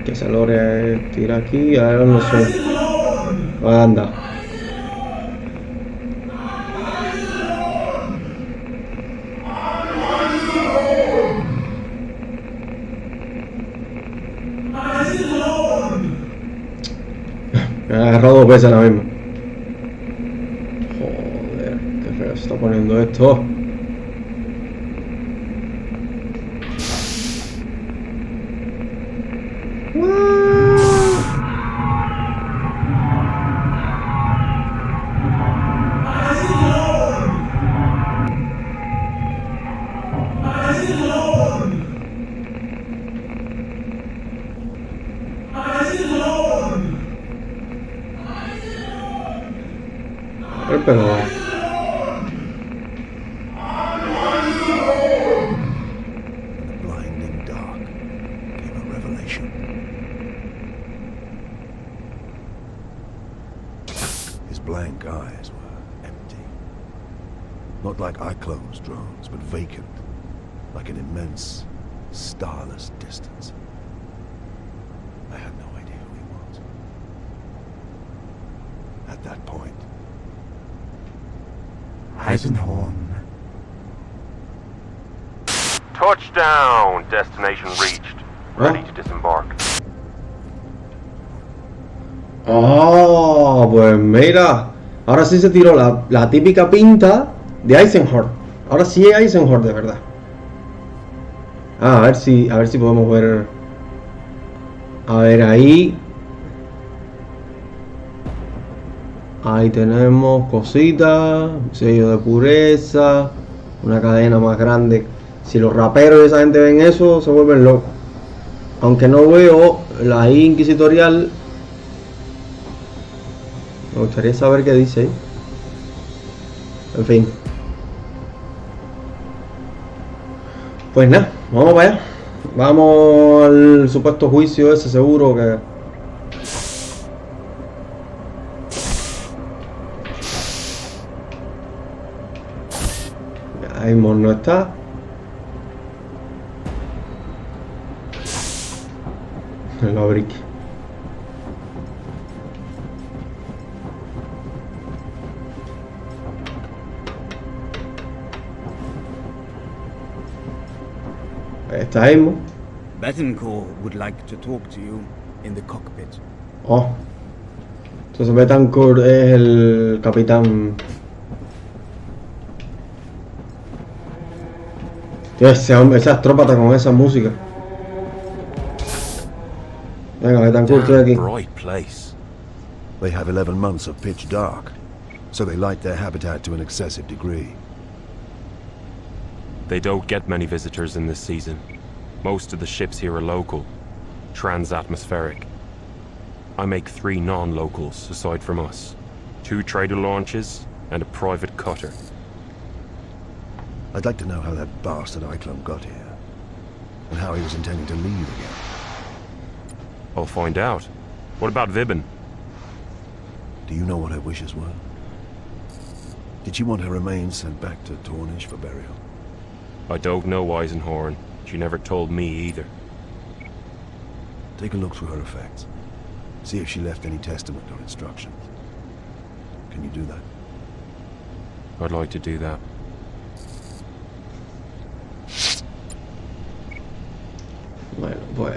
Que se logre tirar aquí, ahora no sé. Anda. Me ha agarrado 2 veces ahora mismo. Joder, qué feo se está poniendo esto. Pero Blinding dark came a revelation. His blank eyes were empty. Not like Iclone's drones, but vacant, like an immense, starless distance. I had no idea who he was. At that point, Eisenhorn. Touchdown! Destination reached. Ready to disembark. oh, pues mira, ahora sí se tiró la típica pinta de Eisenhorn. Ahora sí es Eisenhorn de verdad. A ver si podemos ver. A ver ahí. Ahí tenemos cositas, sello de pureza, una cadena más grande. Si los raperos y esa gente ven eso, se vuelven locos. Aunque no veo la I inquisitorial, me gustaría saber qué dice ahí. En fin. Pues nada, vamos para allá. Vamos al supuesto juicio ese, seguro que... Eisenhorn no está. El abrique. Ahí está Emo. Betancourt would like to talk to you in the cockpit. Oh. Entonces Betancourt es el capitán. Tío, esas tropas con esa música. Venga, Betancourt, estoy aquí. bright place. They have 11 months of pitch dark, so they light their habitat to an excessive degree. They don't get many visitors in this season. Most of the ships here are local, trans-atmospheric. I make 3 non-locals aside from us. 2 trader launches and a private cutter. I'd like to know how that bastard Eichlow got here, and how he was intending to leave again. I'll find out. What about Vibben? Do you know what her wishes were? Did she want her remains sent back to Tornish for burial? I don't know, Eisenhorn. She never told me either. Take a look through her effects. See if she left any testament or instructions. Can you do that? I'd like to do that. Bueno, pues...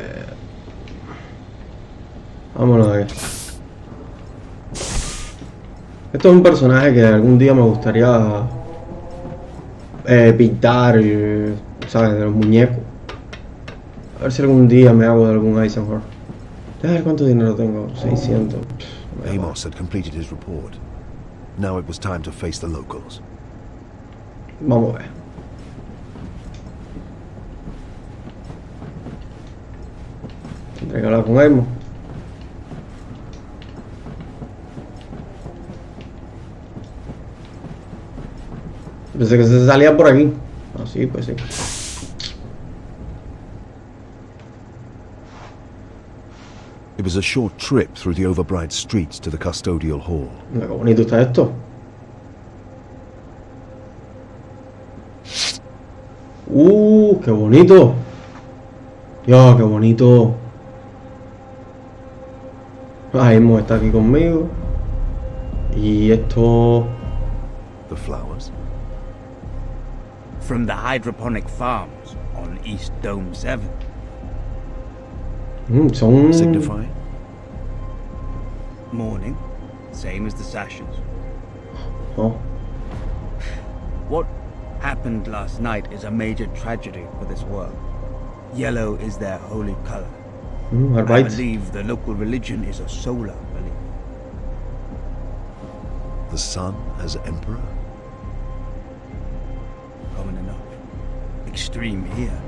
vámonos de aquí. Esto es un personaje que algún día me gustaría pintar, ¿sabes? De los muñecos. A ver si algún día me hago de algún Eisenhorn. A ver cuánto dinero tengo. 600. Amos had completed his report. Now it was time to face the locals. Vamos a ver. Tendré que hablar con Amos. Pensé que se salía por aquí. Ah, sí, pues sí. It was a short trip through the overbright streets to the custodial hall. Mira qué bonito está esto. Qué bonito. Ya, qué bonito. Ahí mismo está aquí conmigo. Y esto... The flowers. From the hydroponic farms on East Dome 7. Son... Signifying? Mourning, same as the sashes. Oh. What happened last night is a major tragedy for this world. Yellow is their holy color. I Right. believe the local religion is a solar belief. The sun as emperor? Common enough. Extreme here,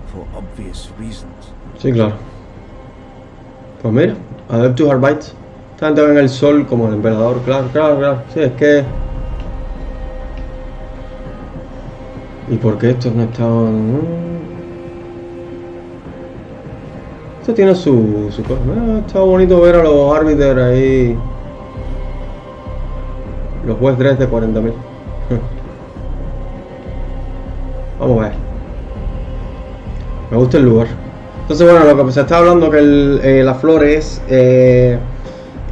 for obvious reasons. Sí, claro. Pues mira, Adeptus Arbites. Esta gente ve en el sol como el emperador, claro, claro, claro. Sí, es que... ¿Y por qué estos no estaban...? Esto tiene su cosa. Está bonito ver a los árbitros ahí. Los juez 3 de 40.000. Vamos a ver. Me gusta el lugar. Entonces, bueno, lo que se está hablando que las flores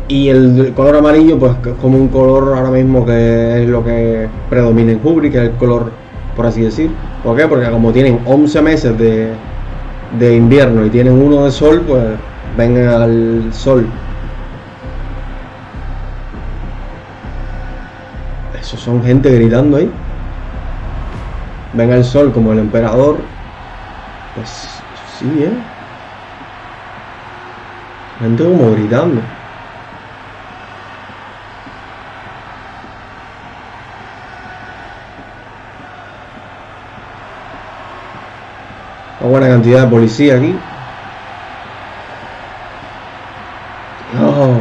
y el color amarillo, pues que es como un color ahora mismo que es lo que predomina en Hubri, que es el color, por así decir. ¿Por qué? Porque como tienen 11 meses de invierno y tienen uno de sol, pues ven al sol. Esos son gente gritando ahí. Ven al sol como el emperador. Pues sí, gente como gritando. Una buena cantidad de policía aquí. Oh,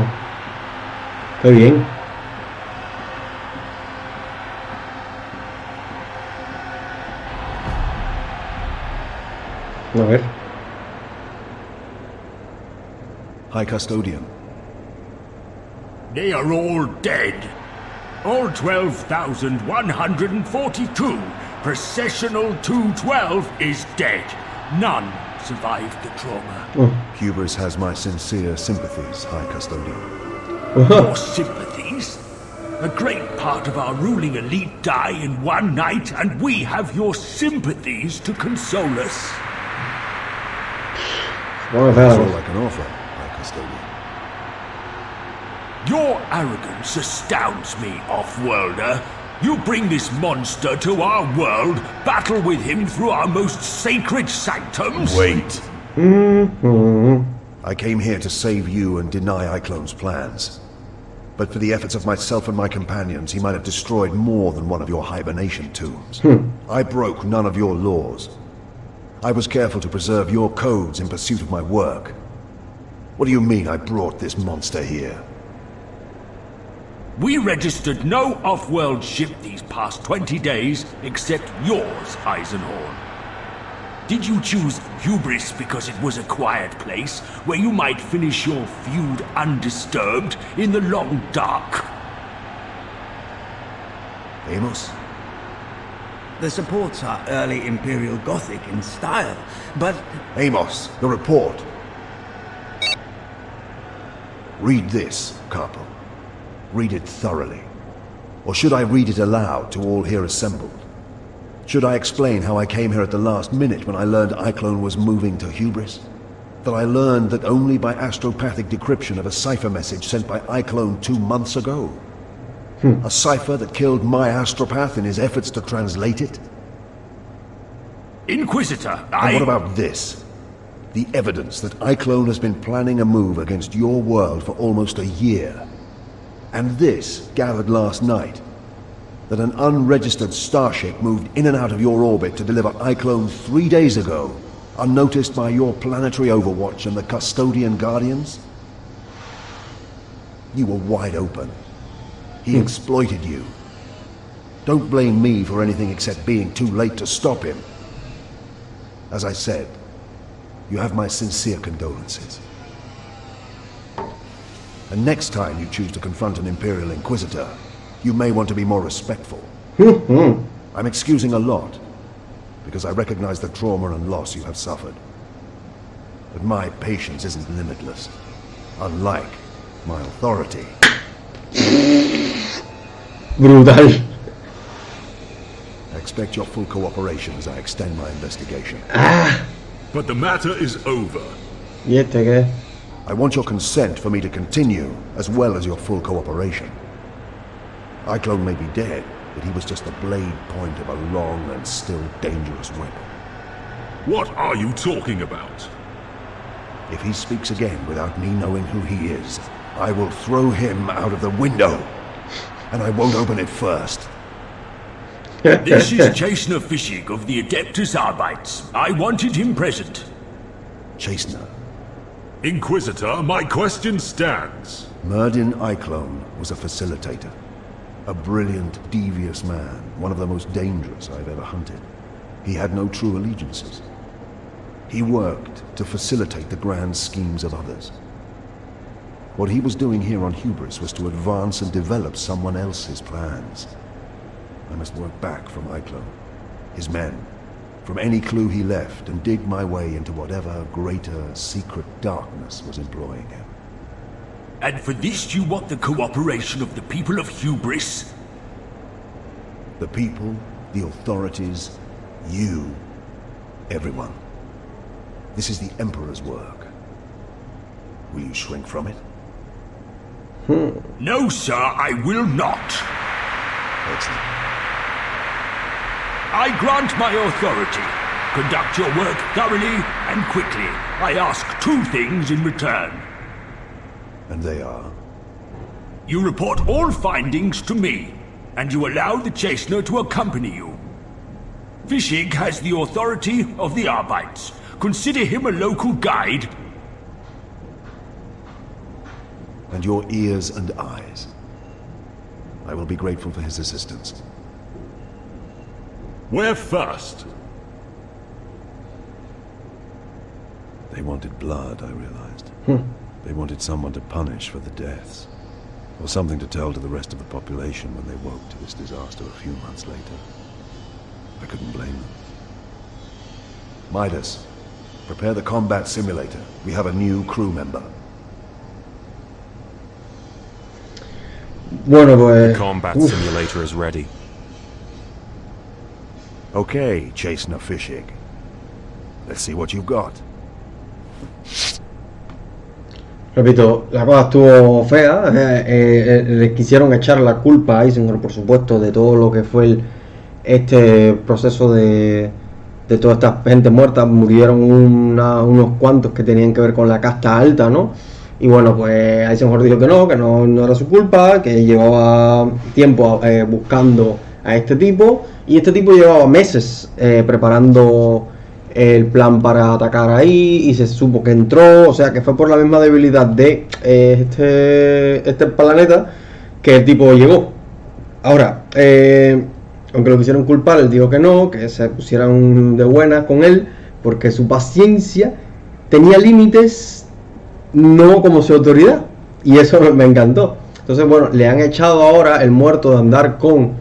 qué bien. A ver. High Custodian. They are all dead. All 12,142. Processional 212 is dead. None survived the trauma. Hubris has my sincere sympathies, High Custodian. Your sympathies? A great part of our ruling elite die in one night, and we have your sympathies to console us. That's all I can offer, High Custodian. Your arrogance astounds me, Off-Worlder. You bring this monster to our world, battle with him through our most sacred sanctums? Wait. I came here to save you and deny Eiclone's plans. But for the efforts of myself and my companions, he might have destroyed more than one of your hibernation tombs. I broke none of your laws. I was careful to preserve your codes in pursuit of my work. What do you mean I brought this monster here? We registered no off-world ship these past 20 days, except yours, Eisenhorn. Did you choose Hubris because it was a quiet place, where you might finish your feud undisturbed in the long dark? Amos? The supports are early Imperial Gothic in style, but... Amos, the report. Read this, Corporal. Read it thoroughly. Or should I read it aloud to all here assembled? Should I explain how I came here at the last minute when I learned Iclone was moving to Hubris? That I learned that only by astropathic decryption of a cipher message sent by Iclone 2 months ago? A cipher that killed my astropath in his efforts to translate it? Inquisitor, And what about this? The evidence that Iclone has been planning a move against your world for almost a year. And this, gathered last night, that an unregistered starship moved in and out of your orbit to deliver Iclone 3 days ago, unnoticed by your planetary overwatch and the Custodian Guardians? You were wide open. He exploited you. Don't blame me for anything except being too late to stop him. As I said, you have my sincere condolences. And next time you choose to confront an Imperial Inquisitor, you may want to be more respectful. I'm excusing a lot, because I recognize the trauma and loss you have suffered. But my patience isn't limitless, unlike my authority. Brutal. I expect your full cooperation as I extend my investigation. But the matter is over. ¿Y este qué? I want your consent for me to continue, as well as your full cooperation. Iclone may be dead, but he was just the blade point of a long and still dangerous weapon. What are you talking about? If he speaks again without me knowing who he is, I will throw him out of the window. And I won't open it first. This is Chastener Fischig of the Adeptus Arbites. I wanted him present. Chastener. Inquisitor, my question stands. Merdin Iclone was a facilitator. A brilliant, devious man, one of the most dangerous I've ever hunted. He had no true allegiances. He worked to facilitate the grand schemes of others. What he was doing here on Hubris was to advance and develop someone else's plans. I must work back from Iclone, his men, from any clue he left, and dig my way into whatever greater secret darkness was employing him. And for this you want the cooperation of the people of Hubris? The people, the authorities, you, everyone. This is the Emperor's work. Will you shrink from it? No, sir, I will not. Excellent. I grant my authority. Conduct your work thoroughly and quickly. I ask 2 things in return. And they are? You report all findings to me, and you allow the Chastener to accompany you. Fischig has the authority of the Arbites. Consider him a local guide. And your ears and eyes. I will be grateful for his assistance. Where first? They wanted blood, I realized. They wanted someone to punish for the deaths. Or something to tell to the rest of the population when they woke to this disaster a few months later. I couldn't blame them. Midas, prepare the combat simulator. We have a new crew member. Bueno, pues... The combat simulator is ready. Okay, Chastener Fischig. Let's see what you've got. Repito, la cosa estuvo fea. Le quisieron echar la culpa a Eisenhorn, por supuesto, de todo lo que fue este proceso de toda esta gente muerta. Murieron unos cuantos que tenían que ver con la casta alta, ¿no? Y bueno, pues Eisenhorn dijo que no era su culpa, que llevaba tiempo buscando a este tipo, y este tipo llevaba meses preparando el plan para atacar ahí y se supo que entró, o sea que fue por la misma debilidad de este planeta que el tipo llegó. Ahora, aunque lo quisieron culpar, él dijo que no, que se pusieran de buenas con él, porque su paciencia tenía límites, no como su autoridad, y eso me encantó. Entonces, bueno, le han echado ahora el muerto de andar con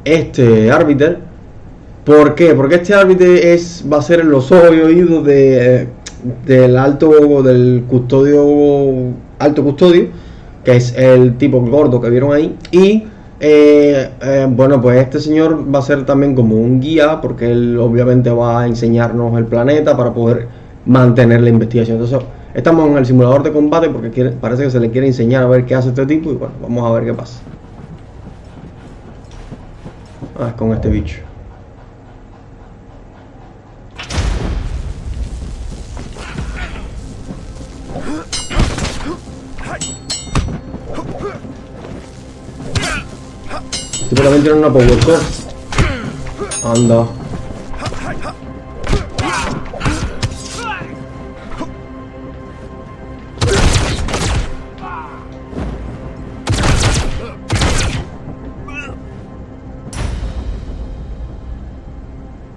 este árbitro. ¿Por qué? Porque este árbitro va a ser los ojos y oídos del alto custodio, que es el tipo gordo que vieron ahí. Y bueno, pues este señor va a ser también como un guía, porque él obviamente va a enseñarnos el planeta para poder mantener la investigación. Entonces estamos en el simulador de combate porque parece que se le quiere enseñar a ver qué hace este tipo, y bueno, vamos a ver qué pasa. Es con este bicho. Tipo también tiene una power sword. Anda.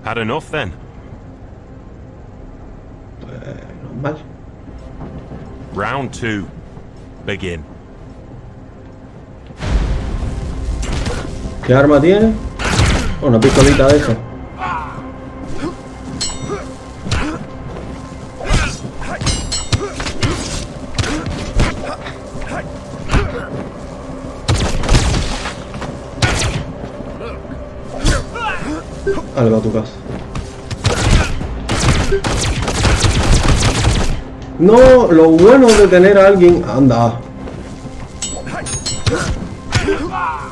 Had enough then? Normal. Round 2. Begin. ¿Qué arma tiene? Una pistolita de esa. Vale, va a tu casa. No, lo bueno de tener a alguien... Anda.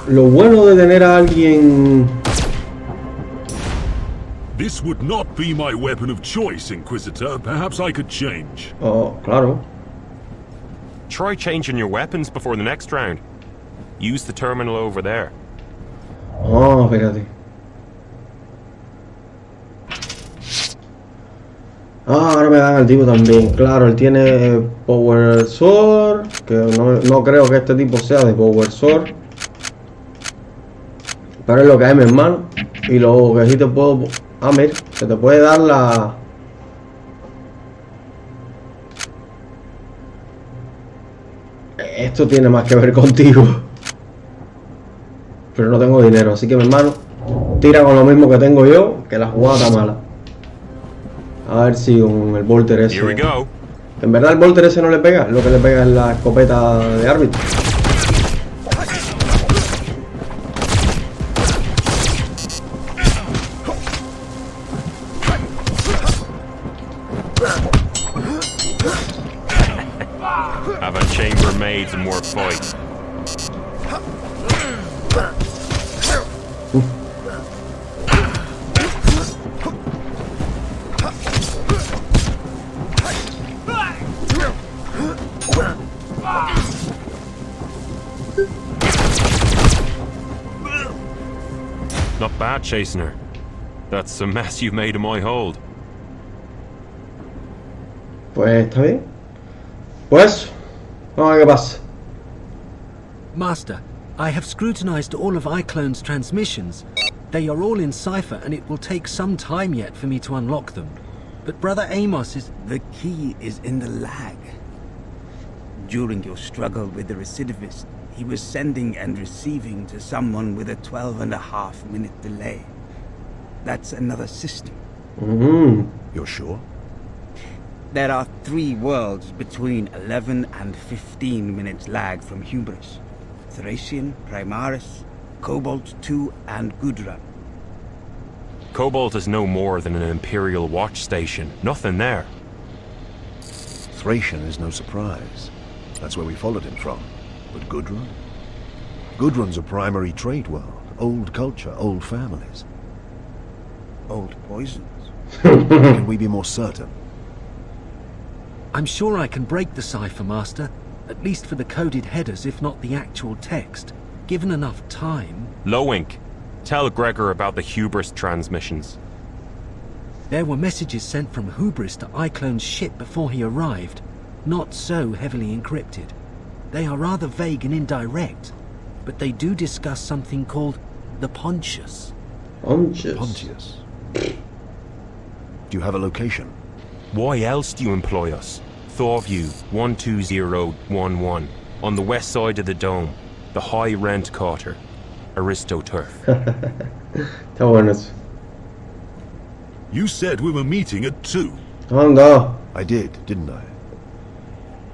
Lo bueno de tener a alguien... This would not be my weapon of choice, Inquisitor. Perhaps I could change. Oh, claro. Try changing your weapons before the next round. Use the terminal over there. Oh, fíjate. Ahora me dan al tipo también. Claro, él tiene Power Sword, que no creo que este tipo sea de Power Sword, pero es lo que hay, mi hermano. Y lo que sí te puedo... Ah, mira, se te puede dar la... Esto tiene más que ver contigo. Pero no tengo dinero, así que mi hermano, tira con lo mismo que tengo yo, que la jugada está mala. A ver si con el Volter ese... Here we go. En verdad el Volter ese no le pega, lo que le pega es la escopeta de árbitro. Have a chambermaid and more fight. Not bad, chasing her. That's a mess you made of my hold. Pues está bien. Pues, vamos a ver qué pasa. Master, I have scrutinized all of iClone's transmissions. They are all in cipher, and it will take some time yet for me to unlock them. But Brother Amos is... The key is in the lag. During your struggle with the recidivist, he was sending and receiving to someone with a 12.5-minute delay. That's another system. You're sure? There are 3 worlds between 11 and 15 minutes lag from Hubris. Thracian, Primaris, Cobalt 2, and Gudrun. Cobalt is no more than an Imperial watch station. Nothing there. Thracian is no surprise. That's where we followed him from. But Gudrun? Gudrun's a primary trade world. Old culture, old families. Old poisons. Can we be more certain? I'm sure I can break the cipher, Master. At least for the coded headers, if not the actual text. Given enough time... Lowink, tell Gregor about the Hubris transmissions. There were messages sent from Hubris to iClone's ship before he arrived, not so heavily encrypted. They are rather vague and indirect, but they do discuss something called the Pontius. Pontius. Pontius. Do you have a location? Why else do you employ us? Thorview 12011, on the west side of the dome, the high rent quarter, Aristoturf. Está bueno eso. You said we were meeting at 2. Anda. I did, didn't I?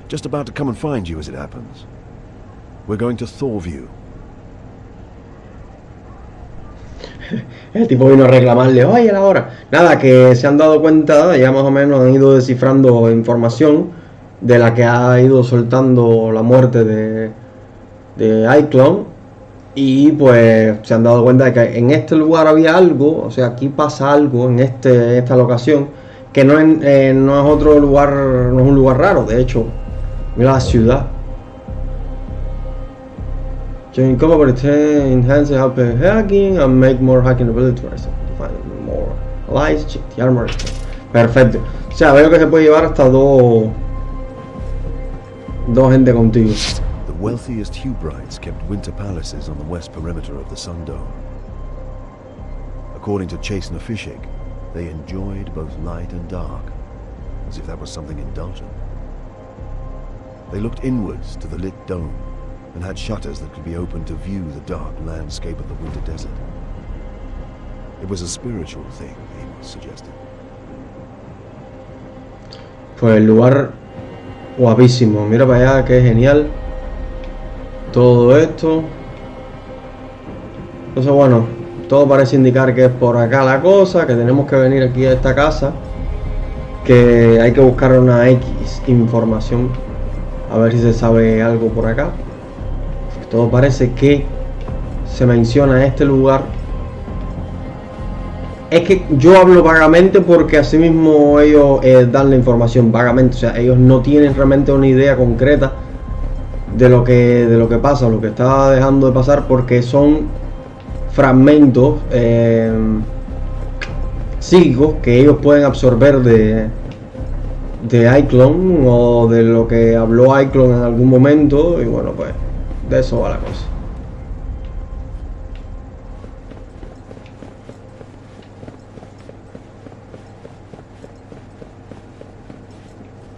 Just about to come and find you as it happens. We're going to Thorview. El tipo vino a reclamarle, oye, la hora. Nada, que se han dado cuenta, ya más o menos han ido descifrando información de la que ha ido soltando la muerte de iClone. Y pues se han dado cuenta de que en este lugar había algo, o sea, aquí pasa algo en esta locación, que no es otro lugar, no es un lugar raro, de hecho, mira la ciudad. Join Collaborative, enhance help hacking and make more hacking ability to find more lies, check the armor. Perfecto. O sea, veo que se puede llevar hasta dos gente contigo. The wealthiest Hubrites kept winter palaces on the west perimeter of the Sun Dome. According to Chastener Fishig, they enjoyed both light and dark, as if that was something indulgent. They looked inwards to the lit dome, and had shutters that could be opened to view the dark landscape of the winter desert. It was a spiritual thing, Amos suggested. Pues el lugar guapísimo, mira para allá, que genial todo esto. Entonces bueno, todo parece indicar que es por acá la cosa, que tenemos que venir aquí a esta casa, que hay que buscar una X información, a ver si se sabe algo por acá. Todo parece que se menciona este lugar. Es que yo hablo vagamente porque así mismo ellos dan la información vagamente. O sea, ellos no tienen realmente una idea concreta de lo que pasa, lo que está dejando de pasar, porque son fragmentos psíquicos que ellos pueden absorber de iClone o de lo que habló iClone en algún momento. Y bueno, pues de eso va la cosa.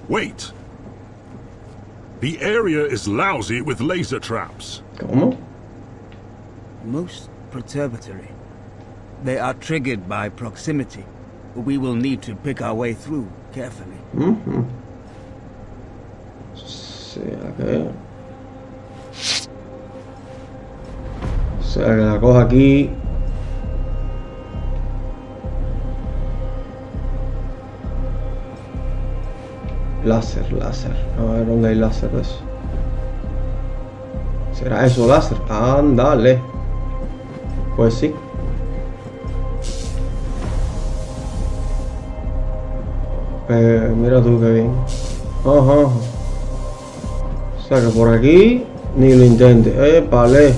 Wait. The area is lousy with laser traps. ¿Cómo? Most perturbatory. They are triggered by proximity. We will need to pick our way through carefully. Sí, okay. O sea, que la coja aquí. Láser. A ver dónde hay láser de eso. ¿Será eso láser? Ándale. Pues sí. Mira tú qué bien. Ajá. O sea que por aquí ni lo intente. Épale.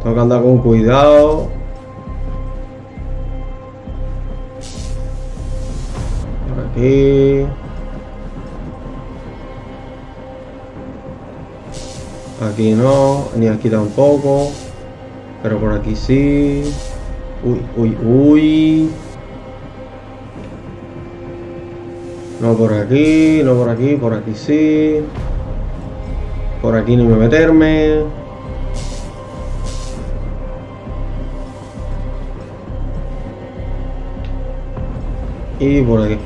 Tengo que andar con cuidado. Por aquí. Aquí no, ni aquí tampoco. Pero por aquí sí. Uy. No por aquí, por aquí sí. Por aquí ni me meterme. Y por aquí.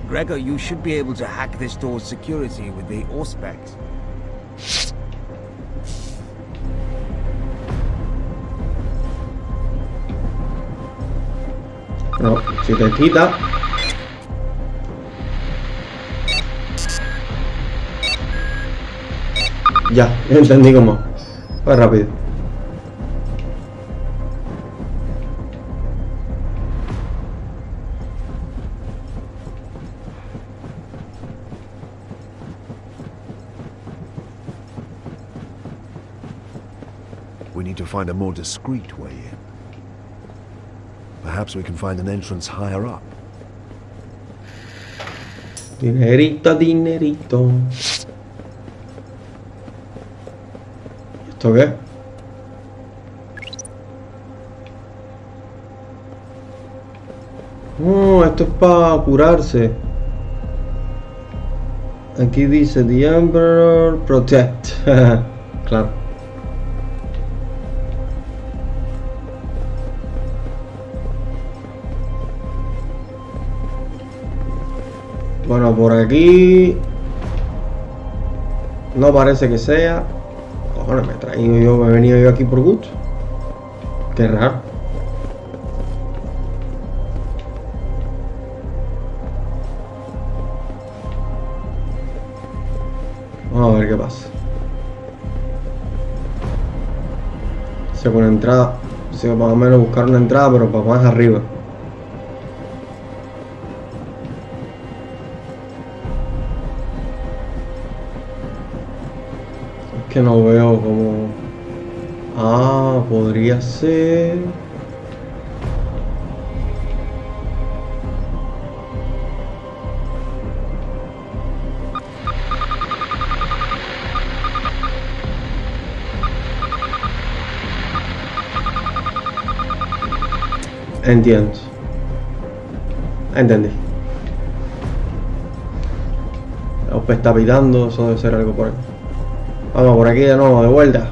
Gregor, you should be able to hack this door's security with the Auspex. No, si te quita. Ya entendí cómo. Fue rápido. We need to find a more discreet way in. Perhaps we can find an entrance higher up. Dinerito, dinerito. ¿Esto qué? Oh, esto es para curarse. Aquí dice The Emperor Protect. Claro. Bueno, por aquí no parece que sea. Cojones, me he venido yo aquí por gusto. Qué raro. Vamos a ver qué pasa. Se pone entrada. Se más o menos buscar una entrada, pero para más arriba. Es que no veo como. Ah, podría ser. Entiendo. Entendí. Os está pitando, eso debe ser algo por ahí. Vamos por aquí de nuevo, de vuelta.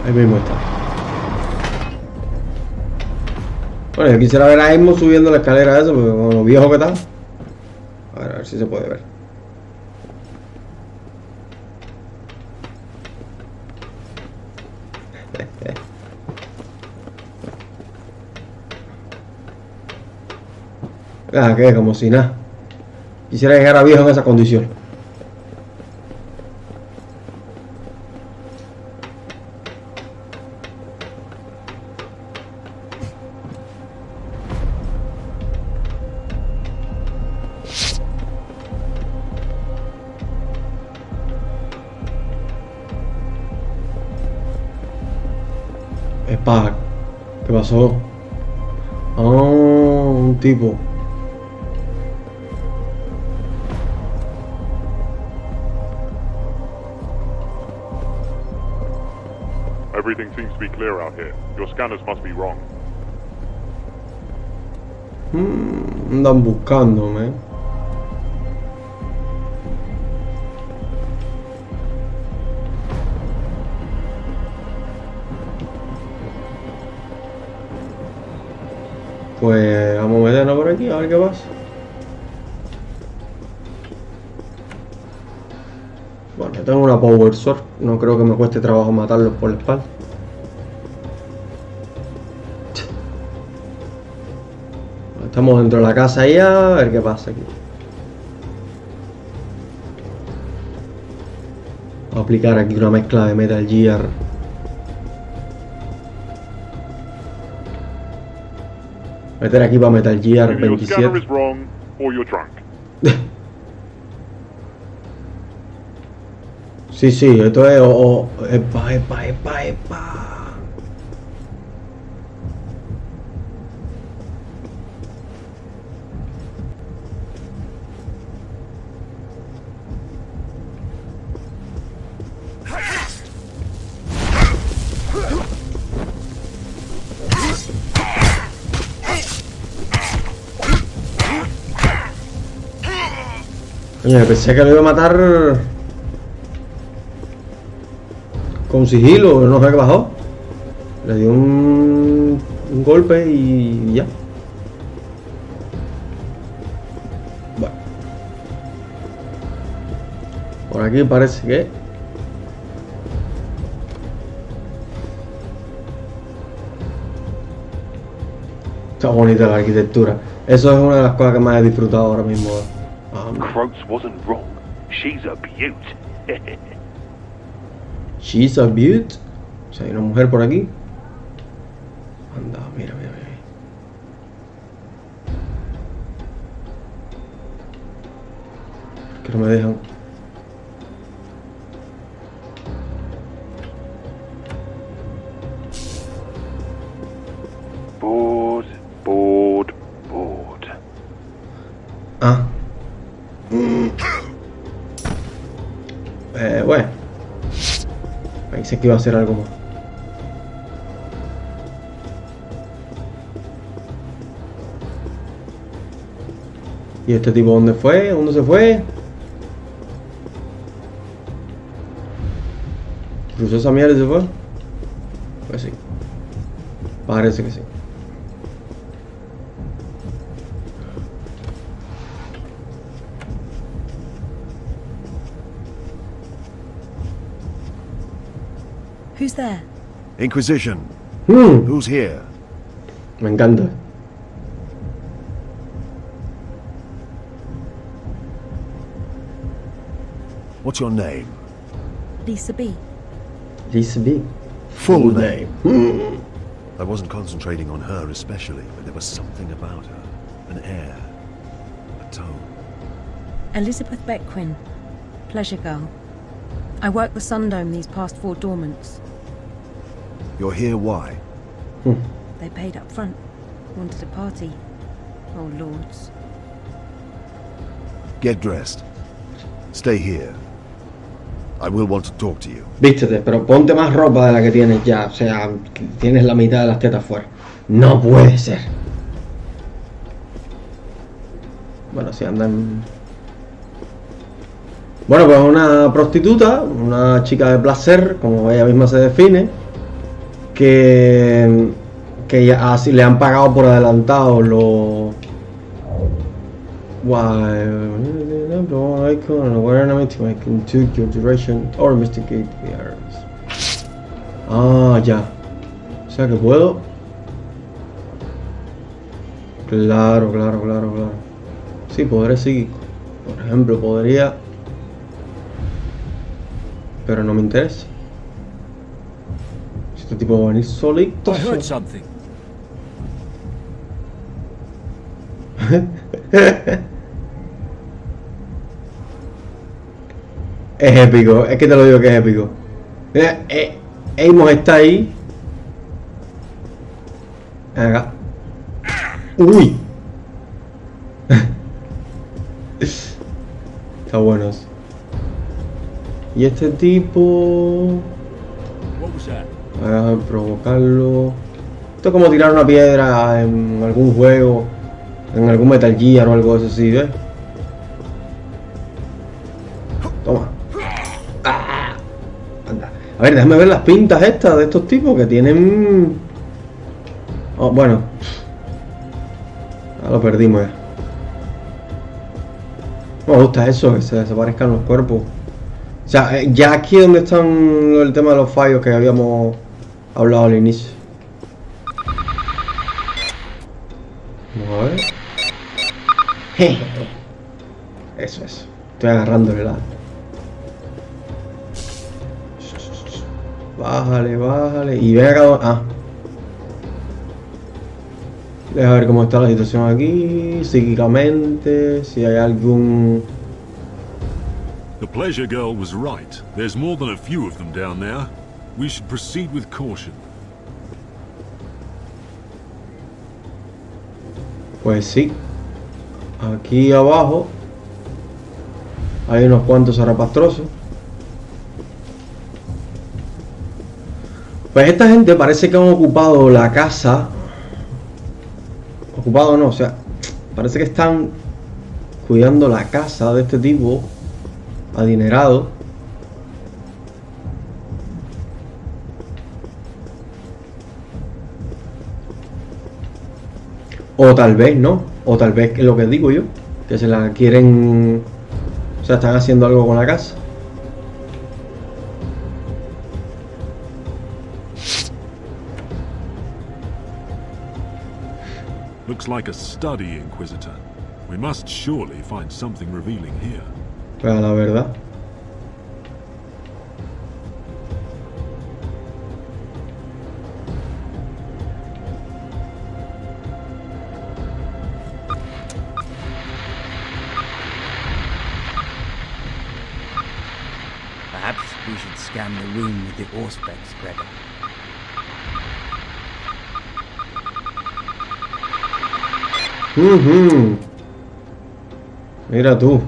Ahí mismo está. Bueno, yo quisiera ver a Ismo subiendo la escalera esa, porque con lo viejo que está. A ver si se puede ver. Ah, que como si nada. Quisiera llegar a viejo en esa condición. Epa, ¿qué pasó? Oh, un tipo. Everything seems to be clear out here. Your scanners must be wrong. Andan buscándome. Pues vamos a meternos por aquí a ver qué pasa. Bueno, tengo una Power Sword. No creo que me cueste trabajo matarlos por la espalda. Estamos dentro de la casa ya, a ver qué pasa aquí. Voy a aplicar aquí una mezcla de Metal Gear. Meter aquí para Metal Gear 27. Sí, esto es... Epa. Oye, pensé que lo iba a matar con sigilo, no sé qué bajó. Le dio un golpe y ya. Bueno. Por aquí parece que... Está bonita la arquitectura. Eso es una de las cosas que más he disfrutado ahora mismo. Croats wasn't wrong. She's a beaut. She's a beaut. O sea, hay una mujer por aquí. Anda, mira. Que no me dejan. Bueno. Pensé que iba a hacer algo más. ¿Y este tipo dónde fue? ¿Dónde se fue? ¿Cruzó esa mierda y se fue? Pues sí. Parece que sí. Who's there? Inquisition. Hmm. Who's here? Me encanta. What's your name? Lisa B. Lisa B. Full name. I wasn't concentrating on her especially, but there was something about her. An air. A tone. Elizabeth Beckwin. Pleasure girl. I worked the Sundome these past 4 dormants. You're here why? They paid up front. Wanted a party. Oh, lords. Get dressed. Stay here. I will want to talk to you. Vístete, pero ponte más ropa de la que tienes ya. O sea, tienes la mitad de las tetas fuera. No puede ser. Bueno, si andan... Bueno, pues una prostituta, una chica de placer, como ella misma se define, que ya así le han pagado por adelantado los... Ah, ya. O sea que puedo. Claro. Sí, poder psíquico. Por ejemplo, podría. Pero no me interesa. Si este tipo va a venir solito. I heard something. Es épico, es que te lo digo que es épico. Mira, Amos está ahí. Acá. Uy. Está bueno eso. Y este tipo... What was that? A provocarlo. Esto es como tirar una piedra en algún juego, en algún Metal Gear o algo así, ¿ves? Toma. Ah. Anda. A ver, déjame ver las pintas estas de estos tipos que tienen... Oh, bueno. Ya lo perdimos ya. No me gusta eso, que se desaparezcan los cuerpos. O sea, ya aquí es donde están el tema de los fallos que habíamos hablado al inicio. Vamos a ver. Eso es. Estoy agarrándole la... Bájale. Y ven acá... Ah. Deja ver cómo está la situación aquí. Psíquicamente. Si hay algún... The pleasure girl was right. There's more than a few of them down there. We should proceed with caution. Pues sí. Aquí abajo hay unos cuantos zarapastrosos. Pues esta gente parece que han ocupado la casa. Ocupado no, o sea, parece que están cuidando la casa de este tipo adinerado. O tal vez no, o tal vez es lo que digo yo, que se la quieren, o sea, están haciendo algo con la casa. Looks like a study, Inquisitor. We must surely find something revealing here. Pues la verdad. Perhaps we should scan the room with the Auspex, Gregor. Mira tú.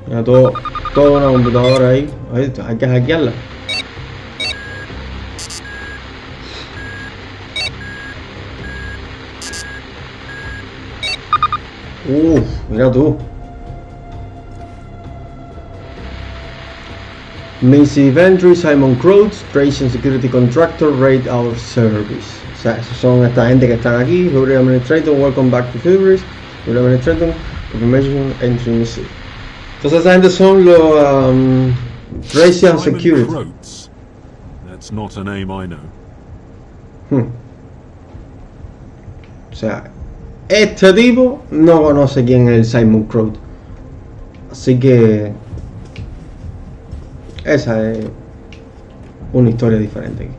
Mira todo. toda una computadora ahí. Hay que hackearla. Mira tú. Missy Ventry, Simon Croats, Tracing Security Contractor, Raid Our Service. O sea, esos son esta gente que están aquí. Hubris Administrator, welcome back to Hubris. Hubris Administrator, Confirmation Entry Missy. Entonces esa gente son los Tracing Security. Croats. That's not a name I know. O sea, este tipo no conoce quién es el Simon Croat. Así que esa es una historia diferente aquí.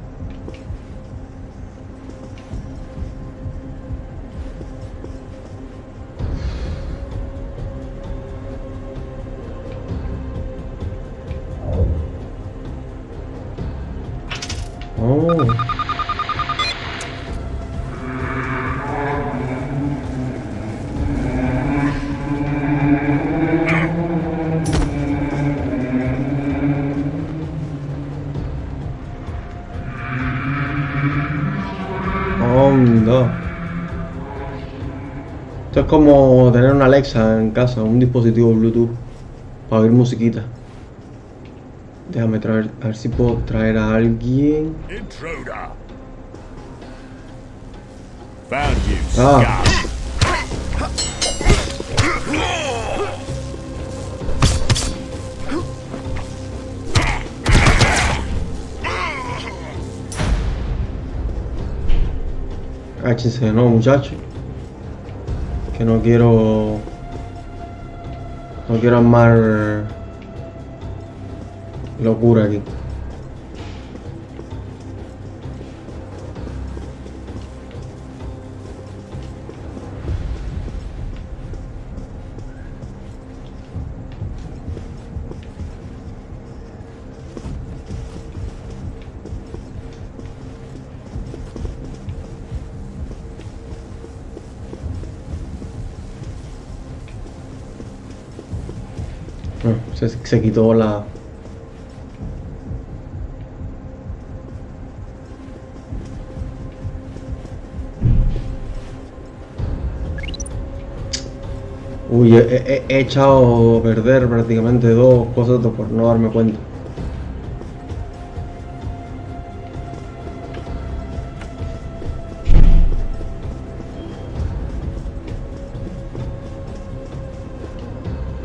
Esto es como tener una Alexa en casa, un dispositivo Bluetooth para oír musiquita. Déjame traer, a ver si puedo traer a alguien. Intruder. Found you, Cáchense, no, muchachos. Que no quiero armar locura aquí. Se quitó la... Uy, he echado a perder prácticamente dos cosas por no darme cuenta.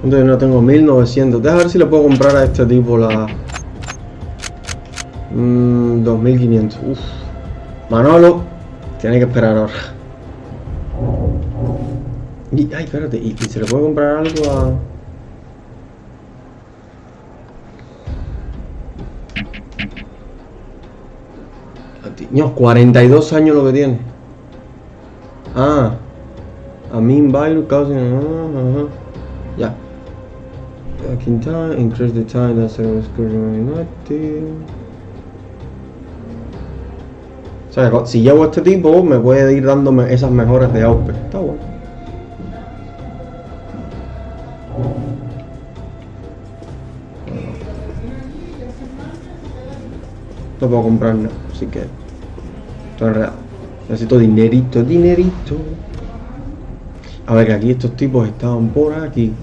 Entonces no tengo 1900. Deja ver si le puedo comprar a este tipo la 2500. Uf. Manolo, tiene que esperar ahora. Ay, espérate, ¿y se le puede comprar algo a...? Niños, 42 años lo que tiene. Ah. A mean virus causing... Ya. Back in time, increase the time that service currently inactive. O sea, si llevo a este tipo, me puede ir dándome esas mejoras de output. Está bueno. No puedo comprar nada, así que estoy enredado. Necesito dinerito. A ver, que aquí estos tipos estaban por aquí.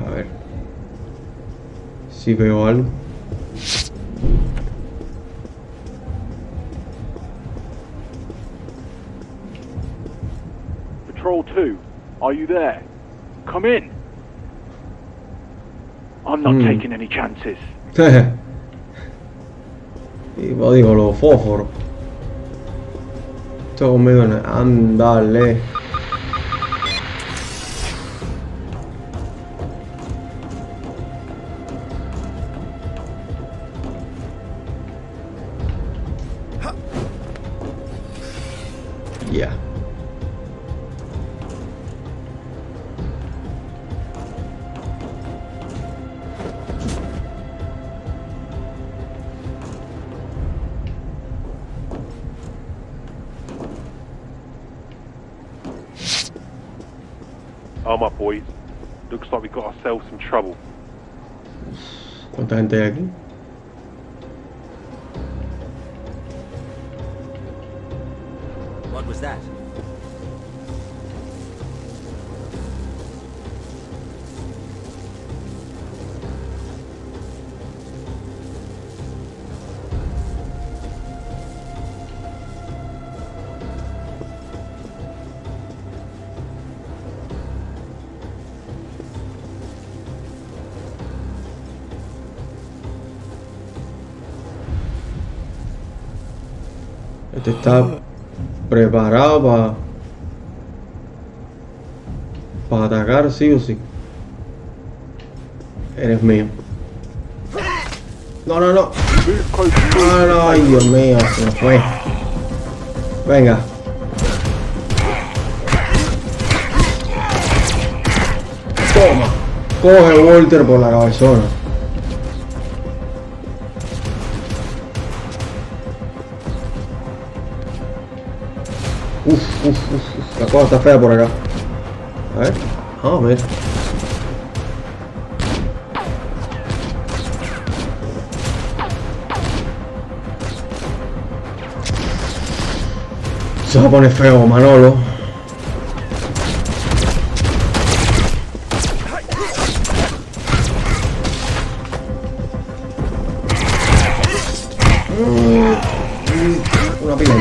A ver si veo algo. Patrol 2, are you there? Come in. I'm not taking any chances. Y pues digo, los fósforos. Esto conmigo, ándale. Ya. Arm up, boys. Looks like we got ourselves some trouble. ¿Cuánta gente hay aquí? What was that? Este está preparado para atacar sí o sí. Eres mío. No, no, no. Ah, no, ay, Dios mío, se me fue. Venga. Toma. Coge Walter por la cabezona. Uf, la cosa está fea por acá. A ver. Ah, mira. Se va a poner feo, Manolo. Una pila.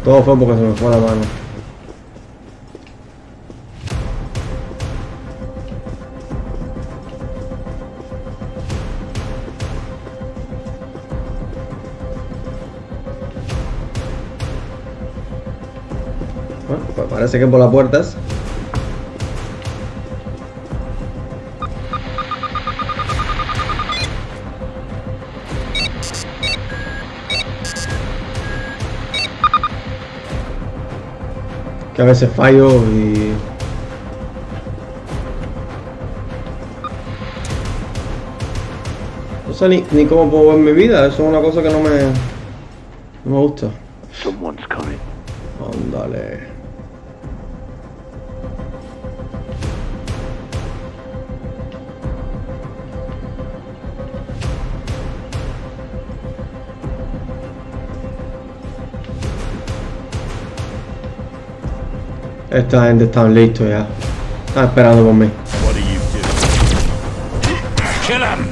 Todo fue porque se me fue la mano. Bueno, pues parece que por las puertas. Que a veces fallo y... no sé ni cómo puedo ver mi vida. Eso es una cosa que no me gusta. Someone's coming. Ándale. Esta gente está listo ya. Están esperando por mí. What are you doing? Kill him!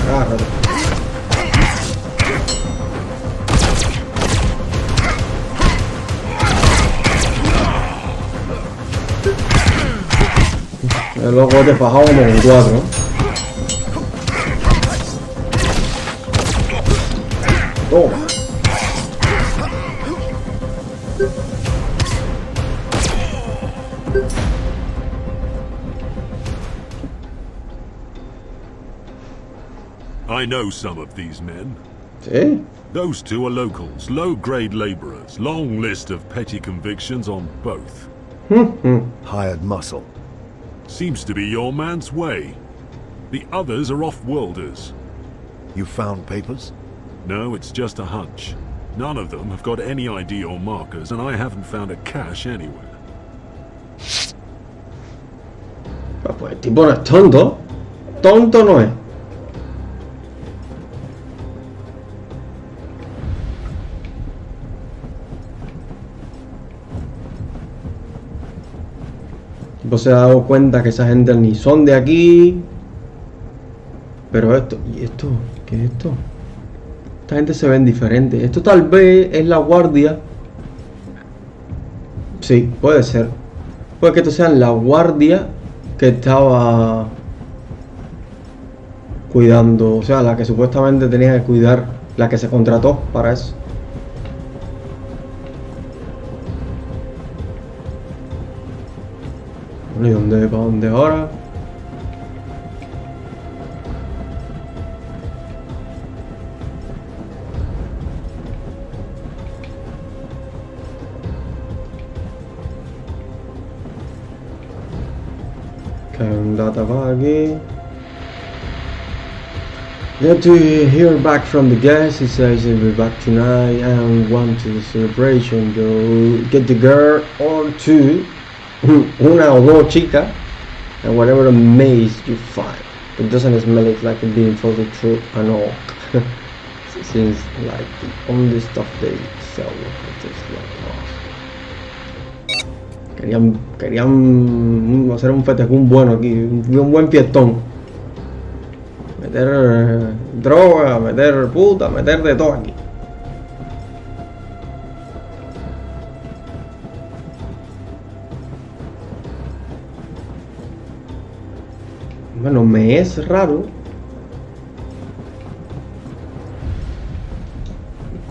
Agárrate. El loco te fajado como un 4. Toma. I know some of these men. ¿Sí? Those two are locals, low-grade laborers. Long list of petty convictions on both. Hired muscle. Seems to be your man's way. The others are off-worlders. You found papers? No, it's just a hunch. None of them have got any ID or markers, and I haven't found a cache anywhere. Pues el tipo no es tonto. Tonto no es. El tipo se ha dado cuenta que esa gente ni son de aquí. Pero esto... ¿Y esto? ¿Qué es esto? Esta gente se ven diferentes. Esto tal vez es la guardia. Sí, puede ser. Puede que esto sea la guardia que estaba cuidando. O sea, la que supuestamente tenía que cuidar. La que se contrató para eso. Bueno, ¿y dónde? ¿Para dónde ahora? Que hay un data para aquí. Get to hear back from the guest. He says he'll be back tonight and want to the celebration. Go get the girl or two, una o dos chicas, and whatever maze you find. It doesn't smell it like it being for the truth and all. Seems like the only stuff they sell is like querían hacer un festejón bueno aquí, un buen fiestón. Meter droga, meter puta, meter de todo aquí. Bueno, me es raro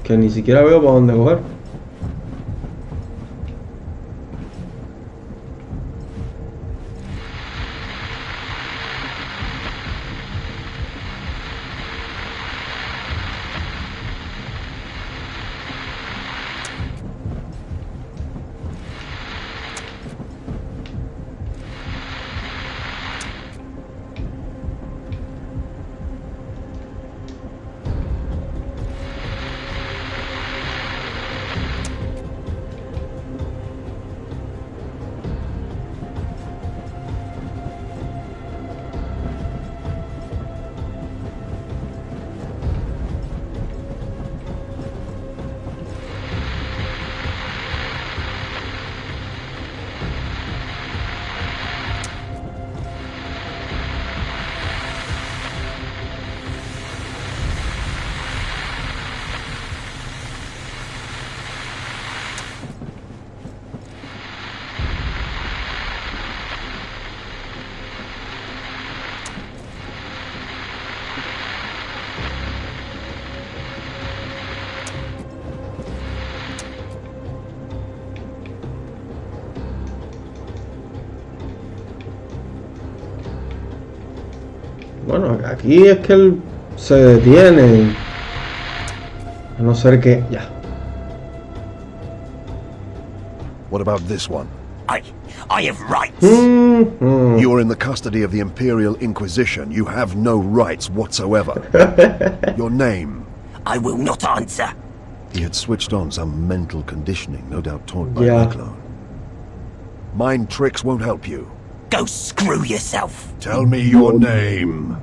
que ni siquiera veo para dónde coger. Bueno, aquí es que él se detiene. A no ser que... ya. What about this one? I have rights. You're in the custody of the Imperial Inquisition. You have no rights whatsoever. Your name? I will not answer. He had switched on some mental conditioning, no doubt taught by Yeah. Cyclone. Mind tricks won't help you. Go screw yourself. Tell me your name.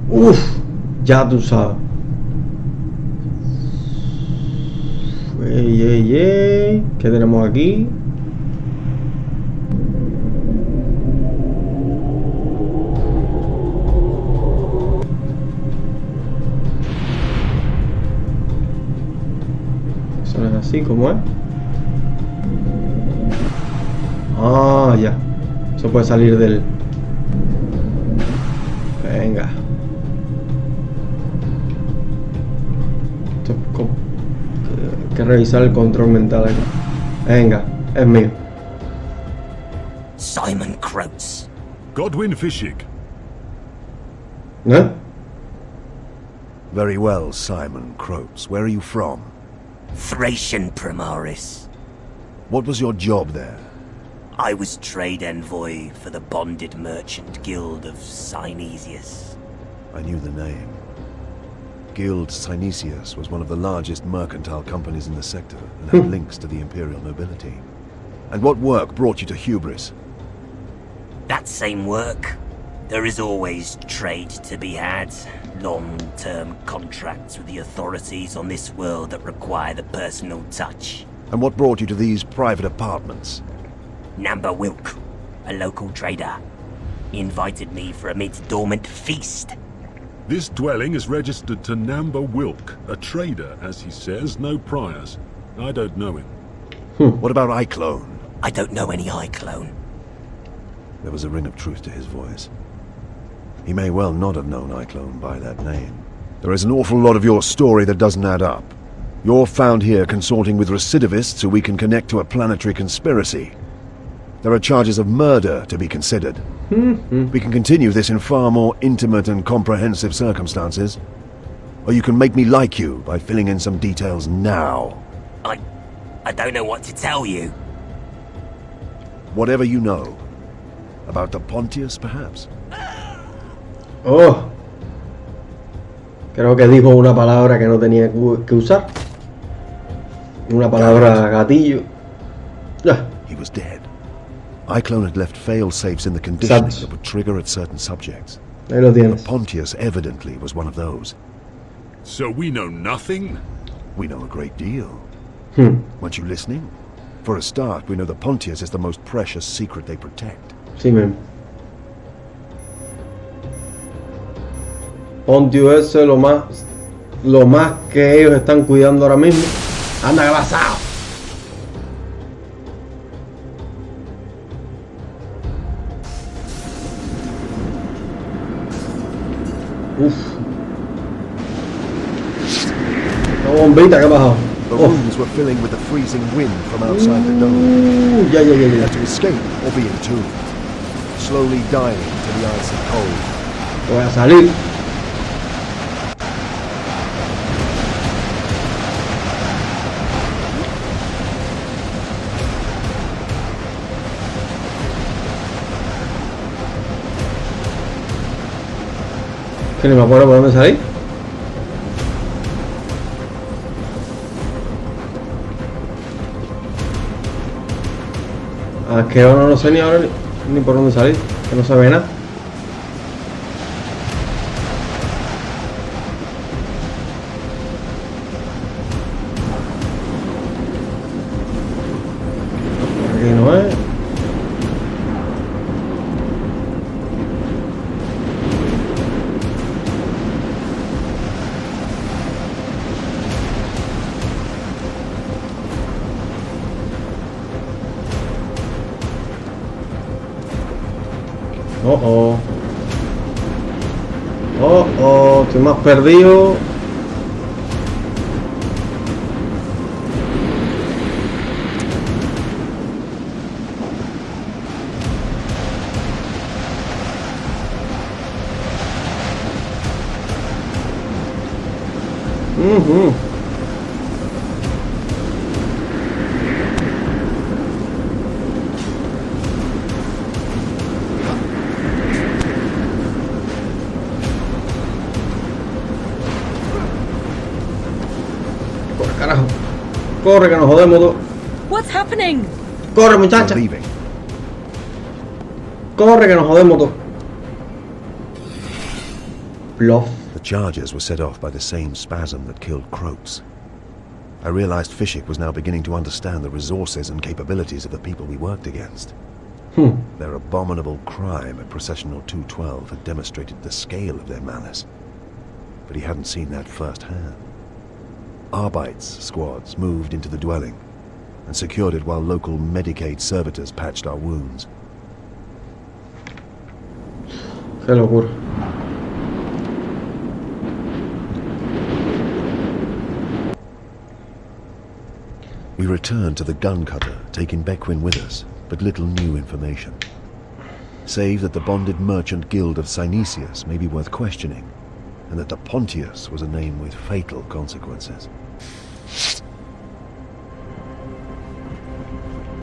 Uf, ya tú sabes. ¿Qué tenemos aquí? Eso no es así, ¿cómo es? Ah, ya. Eso puede salir del... Venga. Esto es hay que revisar el control mental aquí. Venga, es mío. Simon Croats. Godwin Fishik. ¿Eh? Very well, Simon Croats. Where are you from? Thracian Primaris. What was your job there? I was trade envoy for the bonded merchant guild of Synesius. I knew the name. Guild Synesius was one of the largest mercantile companies in the sector and had links to the imperial nobility. And what work brought you to Hubris? That same work. There is always trade to be had. Long-term contracts with the authorities on this world that require the personal touch. And what brought you to these private apartments? Namba Wilk, a local trader. He invited me for a mid-dormant feast. This dwelling is registered to Namba Wilk, a trader, as he says, no priors. I don't know him. What about Cyclone? I don't know any Cyclone. There was a ring of truth to his voice. He may well not have known Cyclone by that name. There is an awful lot of your story that doesn't add up. You're found here consorting with recidivists who we can connect to a planetary conspiracy. There are charges of murder to be considered. We can continue this in far more intimate and comprehensive circumstances. Or you can make me like you by filling in some details now. I don't know what to tell you. Whatever you know. About the Pontius, perhaps? Oh. Creo que dijo una palabra que no tenía que usar. Una palabra gatillo. He was dead. iClone had left fail-safes in the conditioning that would trigger at certain subjects. Ahí lo tienes. The Pontius evidently was one of those. So we know nothing? We know a great deal. Weren't you listening? For a start, we know the Pontius is the most precious secret they protect. Sí, men. Pontius es lo más que ellos están cuidando ahora mismo. Anda, que pasado. Uf. Una bombita, ¿qué ha pasado? The rooms were filling with the freezing wind from outside the dome. Ya. They had to escape or be entombed, slowly dying to the ice and cold. Voy a salir. Que ni me acuerdo por dónde salí. Ah, que ahora no sé ni ahora ni por dónde salir, que no se ve nada. Aquí no es. Estoy más perdido. Carajo. Corre que nos jodemos todos. What's happening? Corre, muchacha. Corre que nos jodemos todos. Bluff. The charges were set off by the same spasm that killed Croats. I realized Fishik was now beginning to understand the resources and capabilities of the people we worked against. Their abominable crime at Processional 212 had demonstrated the scale of their malice. But he hadn't seen that firsthand. Arbeits squads moved into the dwelling and secured it while local Medicaid servitors patched our wounds. Qué locura. We returned to the gun cutter, taking Beckwin with us, but little new information. Save that the bonded merchant guild of Synesius may be worth questioning, and that the Pontius was a name with fatal consequences.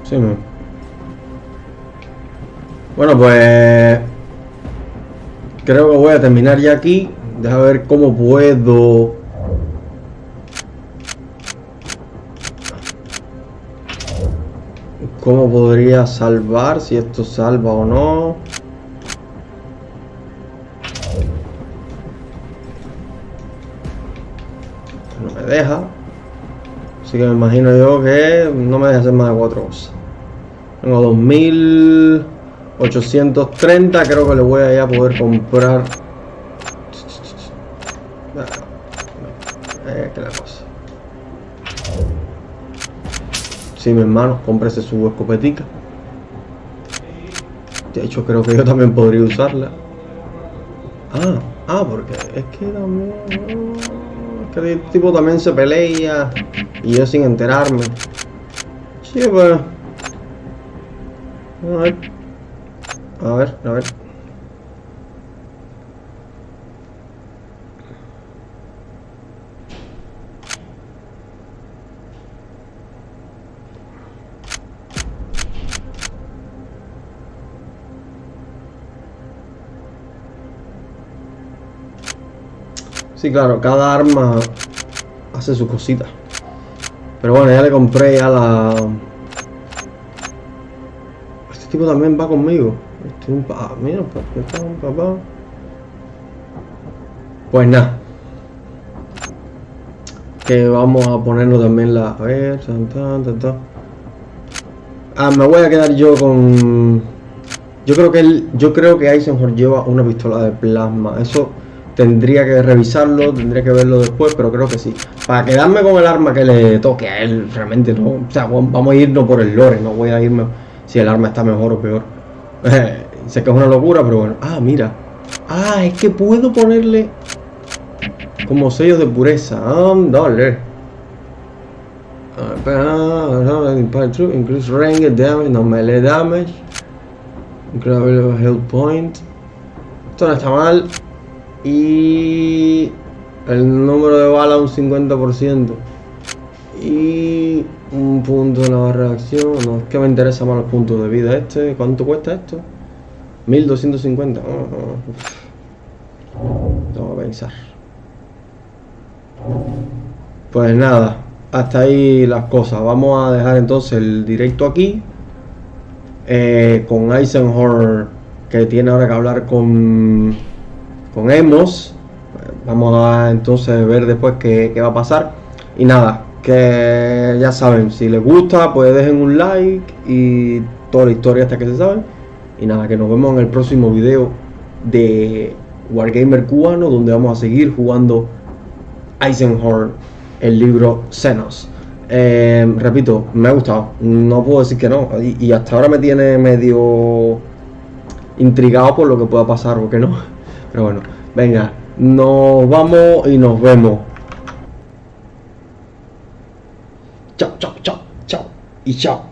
Sí, bueno, pues creo que voy a terminar ya aquí. Deja ver cómo puedo. ¿Cómo podría salvar? Si esto salva o no. No me deja. Así que me imagino yo que no me deja hacer más de 4 cosas. Tengo 2830. Creo que le voy a ya poder comprar. ¿Qué la cosa? Sí, mi hermano, cómprese su escopetica. De hecho, creo que yo también podría usarla. Porque es que también. Que el tipo también se pelea y yo sin enterarme. Sí, pues. A ver. Sí, claro, cada arma hace su cosita. Pero bueno, ya le compré ya la... Este tipo también va conmigo. Este es un papá. Mira, este es un papá. Pues nada. Que vamos a ponernos también la... A ver, me voy a quedar yo con... Yo creo que Eisenhorn lleva una pistola de plasma. Eso tendría que revisarlo, tendría que verlo después, pero creo que sí. Para quedarme con el arma que le toque a él, realmente no. O sea, vamos a irnos por el lore, no voy a irme si el arma está mejor o peor. Sé que es una locura, pero bueno. Ah, mira. Ah, es que puedo ponerle como sellos de pureza. Dale. Increase range damage, no melee damage. Incredible health point. Esto no está mal. Y el número de balas un 50%. Y un punto en la barra de acción. No, es que me interesa más los puntos de vida. ¿Cuánto cuesta esto? 1250. Tengo que pensar. Pues nada, hasta ahí las cosas. Vamos a dejar entonces el directo aquí. Con Eisenhorn, que tiene ahora que hablar con Emos. Vamos a entonces ver después qué va a pasar. Y nada, que ya saben, si les gusta pues dejen un like y toda la historia hasta que se sabe. Y nada, que nos vemos en el próximo video de Wargamer cubano, donde vamos a seguir jugando Eisenhorn, el libro XENOS. Repito, me ha gustado, no puedo decir que no, y hasta ahora me tiene medio intrigado por lo que pueda pasar o que no. Pero bueno, venga, nos vamos y nos vemos. Chao y chao.